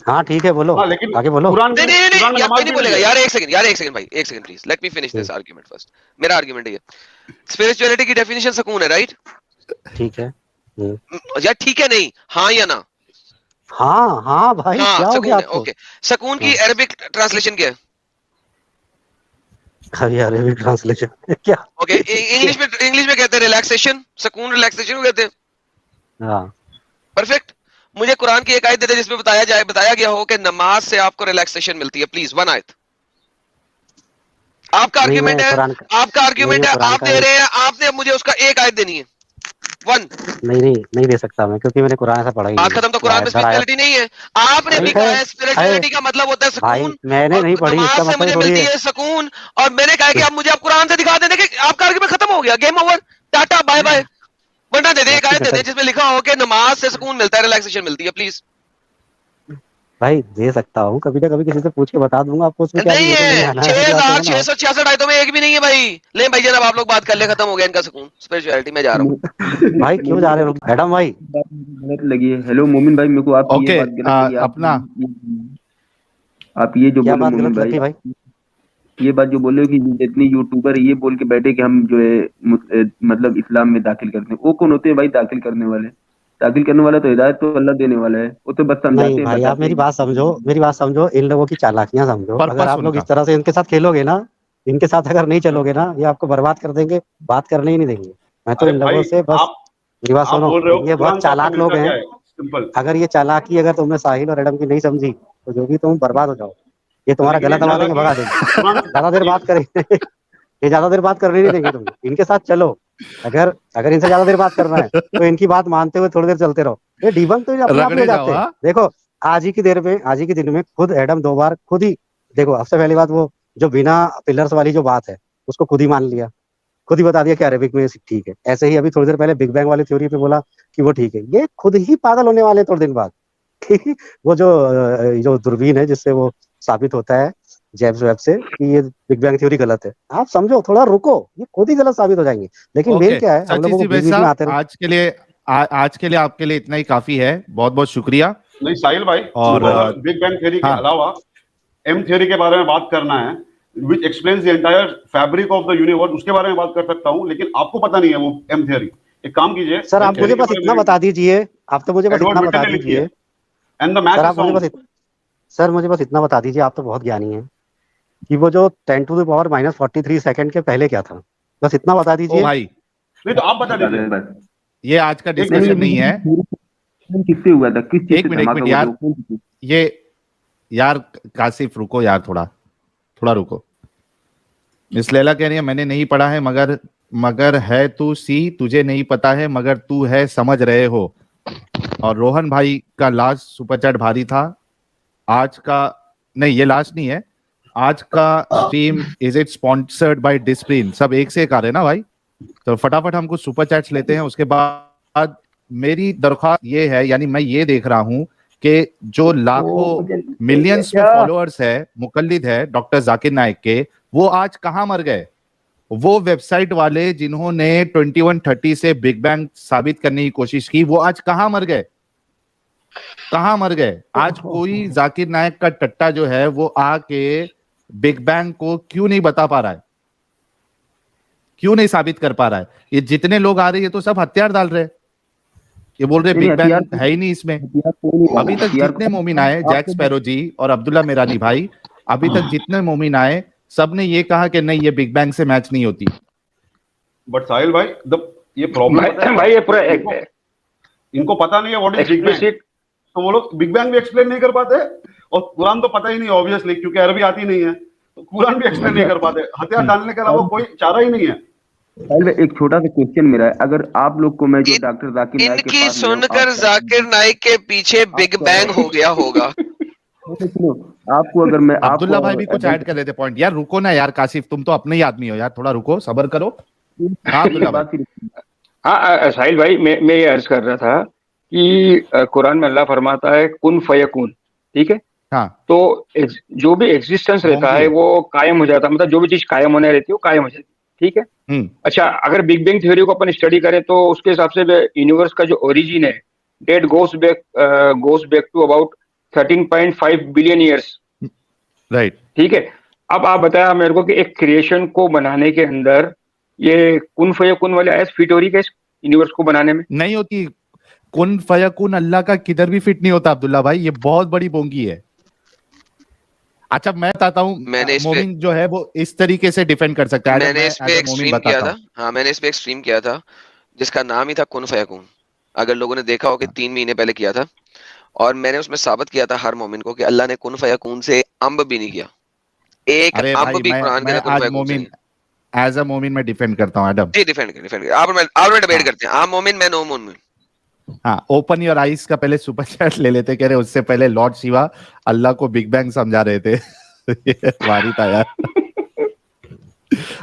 हाँ ठीक है, बोलो, आगे बोलो। नहीं कोई नहीं बोलेगा यार। एक सेकंड भाई, एक second please, let me finish this argument first. मेरा आर्गुमेंट है स्पिरिचुअलिटी की डेफिनेशन सुकून है, राइट? ठीक है यार, ठीक है नहीं, हाँ या ना? हाँ भाई, क्या हो गया आपको? ओके, सुकून की अरबिक ट्रांसलेशन क्या है? अरबिक ट्रांसलेशन क्या? ओके, इंग्लिश में कहते हैं रिलैक्सेशन। सुकून रिलैक्सेशन को कहते हैं। हाँ, परफेक्ट। मुझे कुरान की एक आयत दे दे जिसमें बताया गया हो कि नमाज से आपको रिलैक्सेशन मिलती है, प्लीज, वन आयत। आपका आर्गुमेंट है, आप दे रहे हैं, आपने मुझे उसका एक आयत देनी है। नहीं दे सकता मैं, क्योंकि मैंने कुरान ऐसा पढ़ा ही बात खत्म। तो कुरान में स्पिरिचुअलिटी नहीं है, आपने भी कहा है स्पिरिचुअलिटी का मतलब होता है सुकून। मैंने नहीं पढ़ी, इसका मतलब मुझे मिलती है सुकून, और मैंने कहा कि आप मुझे आप कुरान से दिखा दें कि आपका आर्गुमेंट खत्म हो गया, game over, tata bye bye. वरना दे दे, एक आयत दे दे जिसमें लिखा हो कि नमाज से सुकून मिलता है, रिलैक्सेशन मिलती है, प्लीज। भाई दे सकता हूँ, कभी ना कभी किसी से पूछ के बता दूंगा आपको। उसमें क्या नहीं है, 6,666 आयतों में एक भी नहीं है भाई। ले भाई जनाब आप लोग बात कर ले, खत्म हो गया इनका सुकून, स्पिरिचुअलिटी में जा रहा हूँ। भाई क्यों जा रहे हो एडम भाई? गलत लगी है। हेलो मोमिन भाई, मेरे को आप ये बात गलत लगी। अपना आप ये जो क्या बोले बात गलत लगी भाई? ये बात जो बोले हो कि जितनी यूट्यूबर ये बोल के बैठे कि हम जो है मतलब इस्लाम में दाखिल करते हैं, वो कौन होते हैं भाई दाखिल करने वाले? दाखिल करने वाला तो हिदायत तो अल्लाह देने वाला है, वो तो बस समझाते हैं। भाई आप मेरी बात समझो, इन लोगों की चालाकियां समझो। अगर आप लोग इस तरह से इनके साथ खेलोगे ना, इनके साथ अगर नहीं चलोगे ना, ये आपको बर्बाद कर देंगे, बात करने ही नहीं देंगे। मैं तो इन लोगों से बस, मेरी बात सुनो, ये बहुत चालाक लोग हैं। अगर ये चालाकी अगर तुमने साहिल और एडम की नहीं समझी तो जो भी तुम बर्बाद हो जाओ। ये तुम्हारा गला दबा देंगे, भगा देंगे। ज्यादा देर बात करेंगे ये ज्यादा देर बात करने नहीं देंगे तुम, इनके साथ चलो। अगर इनसे ज्यादा देर बात करना है तो इनकी बात मानते हुए थोड़ी देर चलते रहो। ये डिबंक तो अपने आप ले जाते हैं। देखो आज ही के दिन में खुद एडम 2 बार खुद ही, देखो सबसे पहली बात, वो जो बिना पिलर्स वाली जो बात है उसको खुद ही मान लिया, खुद ही बता दिया कि अरेबिक में ठीक है। ऐसे ही अभी थोड़ी देर पहले बिग बैंग वाली थ्योरी पे बोला कि वो ठीक है। ये खुद ही पागल होने वाले थोड़े दिन बाद। वो जो दूरबीन है जिससे वो साबित होता है जेम्स वेब से कि ये बिग बैंग थ्योरी गलत है, आप समझो, थोड़ा रुको, ये खुद ही गलत साबित हो जाएंगे। लेकिन मेन क्या है, हम लोगों को बीच में आते हैं। आज के लिए आपके लिए इतना ही काफी है। बहुत बहुत शुक्रिया। नहीं साहिल भाई, और बिग बैंग थ्योरी के अलावा एम थ्योरी के बारे में बात करना है, which explains the entire fabric of the universe, उसके बारे में बात कर सकता हूँ, लेकिन आपको पता नहीं है वो एम थ्योरी। एक काम कीजिए सर, आप मुझे बस इतना बता दीजिए, आप तो मुझे बस इतना बता दीजिए। एंड द मैथ सर मुझे बस इतना बता दीजिए, आप तो बहुत ज्ञानी हैं, कि वो जो 10 टू द पावर -43 सेकंड के पहले क्या था, बस इतना बता दीजिए। भाई नहीं तो आप बता दीजिए। ये आज का डिस्कशन नहीं है। किससे हुआ था, किस चीज एक मिनट यार, ये यार कासिफ रुको यार, थोड़ा रुको। मिस लैला कह रही है मैंने नहीं पढ़ा है, मगर है तू सी, तुझे नहीं पता है मगर तू है, समझ रहे हो। और रोहन भाई का लास्ट सुपर चैट भारी था। आज का नहीं, ये लास्ट नहीं है, आज का stream is it sponsored by discipline. सब एक से एक आ रहे हैं ना भाई, तो फटाफट हम कुछ सुपर चैट्स लेते हैं। उसके बाद मेरी दरख्वास्त ये है, यानी मैं ये देख रहा हूं कि जो लाखों मिलियंस में फॉलोअर्स है, मुकल्लिद है डॉक्टर जाकिर नाइक के, वो आज कहां मर गए? वो वेबसाइट वाले जिन्होंने 2130 से बिग बैंग साबित करने की कोशिश की, वो आज कहां मर गए? कहां मर गए? आज कोई जाकिर नाइक का टट्टा जो है वो आके बिग बैंग को क्यों नहीं बता पा रहा है, क्यों नहीं साबित कर पा रहा है? ये जितने लोग आ रहे हैं ये तो सब हथियार डाल रहे हैं, ये बोल रहे बिग बैंग है ही नहीं इसमें। अभी तक जितने मोमिन आए, जैक स्पैरो जी और अब्दुल्ला मेरानी भाई, अभी तक जितने मोमिन आए सबने ये कहा कि नहीं, ये बिग बैंग से मैच नहीं होती। बट साहिल भाई, ये प्रॉब्लम भाई, ये पूरा इनको पता नहीं है व्हाट इज बिग बैंग, तो वो लोग बिग बैंग भी एक्सप्लेन नहीं कर पाते, और कुरान तो पता ही नहीं ऑब्वियसली, क्योंकि अरबी आती नहीं है, तो कुरान भी एक्सप्लेन नहीं कर पाते। हथियार डालने के अलावा कोई चारा ही नहीं है। एक छोटा सा क्वेश्चन मेरा है, अगर आप लोग को मैं जो डॉक्टर जाकिर नाइक इनकी सुनकर जाकिर नाइक के पीछे बिग बैंग हो गया होगा। आपको अगर मैं अब्दुल्ला भाई भी कुछ ऐड कर रहे थे पॉइंट। यार रुको ना यार कासिफ, तुम तो अपने ही आदमी हो यार, थोड़ा रुको, सब्र करो। हाँ साहिल भाई, मैं ये अर्ज कर रहा था कि कुरान में अल्लाह फरमाता है कुन फयकुन, ठीक है। हाँ। तो जो भी एग्जिस्टेंस रहता है वो कायम हो जाता है, मतलब जो भी चीज कायम होने रहती है वो कायम हो जाती है, ठीक है। अच्छा, अगर बिग बैंग थ्योरी को अपन स्टडी करें तो उसके हिसाब से यूनिवर्स का जो ओरिजिन है that goes back to about 13.5 billion years, right, ठीक है। अब आप बताया मेरे को कि एक क्रिएशन को बनाने के अंदर ये कुन फयकुन वाले आयत फिट हो रही है यूनिवर्स को बनाने में? नहीं होती। कुन फयकुन अल्लाह का किधर भी फिट नहीं होता अब्दुल्ला भाई, ये बहुत बड़ी बोंगी है। अच्छा मैं बताता हूँ, मोमिन जो है वो इस तरीके से डिफेंड कर सकता है। मैंने इस पे एक स्ट्रीम किया था। हाँ, मैंने इस पे एक स्ट्रीम किया था जिसका नाम ही था कुन फयकुन। अगर लोगों ने देखा हो कि 3 महीने पहले किया था, और मैंने उसमें साबित किया था हर मोमिन को कि अल्लाह ने कुन फयकुन से अम्ब भी नहीं किया, एक अम्ब भी कुरान के कुन फयकुन से नहीं। एज अ मोमिन मैं डिफेंड करता हूँ एडम। जी डिफेंड आप और डिबेट करते हैं, आप मोमिन मैं नो मोमिन। हाँ, ओपन योर आइज का पहले सुपर चैट ले लेते, कह रहे उससे पहले लॉर्ड शिवा अल्लाह को बिग बैंग समझा रहे थे। वारी था यार।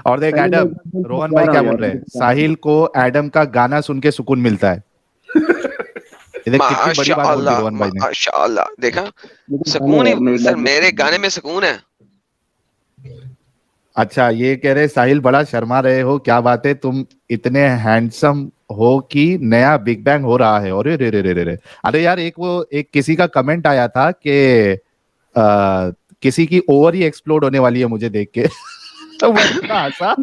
और देख एडम, रोहन भाई क्या बोल रहे हैं, साहिल को एडम का गाना सुन के सुकून मिलता है। कितनी बड़ी बात बोल दी रोहन भाई ने। माशाअल्लाह, देखा सुकून ही सर, मेरे गाने में सुकून है। अच्छा, ये कह रहे साहिल बड़ा शर्मा रहे हो, क्या बात है, तुम इतने हैंडसम हो कि नया बिग बैंग हो रहा है। अरे रे रे रे रे, अरे यार एक किसी का कमेंट आया था कि किसी की ओवर ही एक्सप्लोड होने वाली है मुझे देख के। तो मैं इतना हंसा।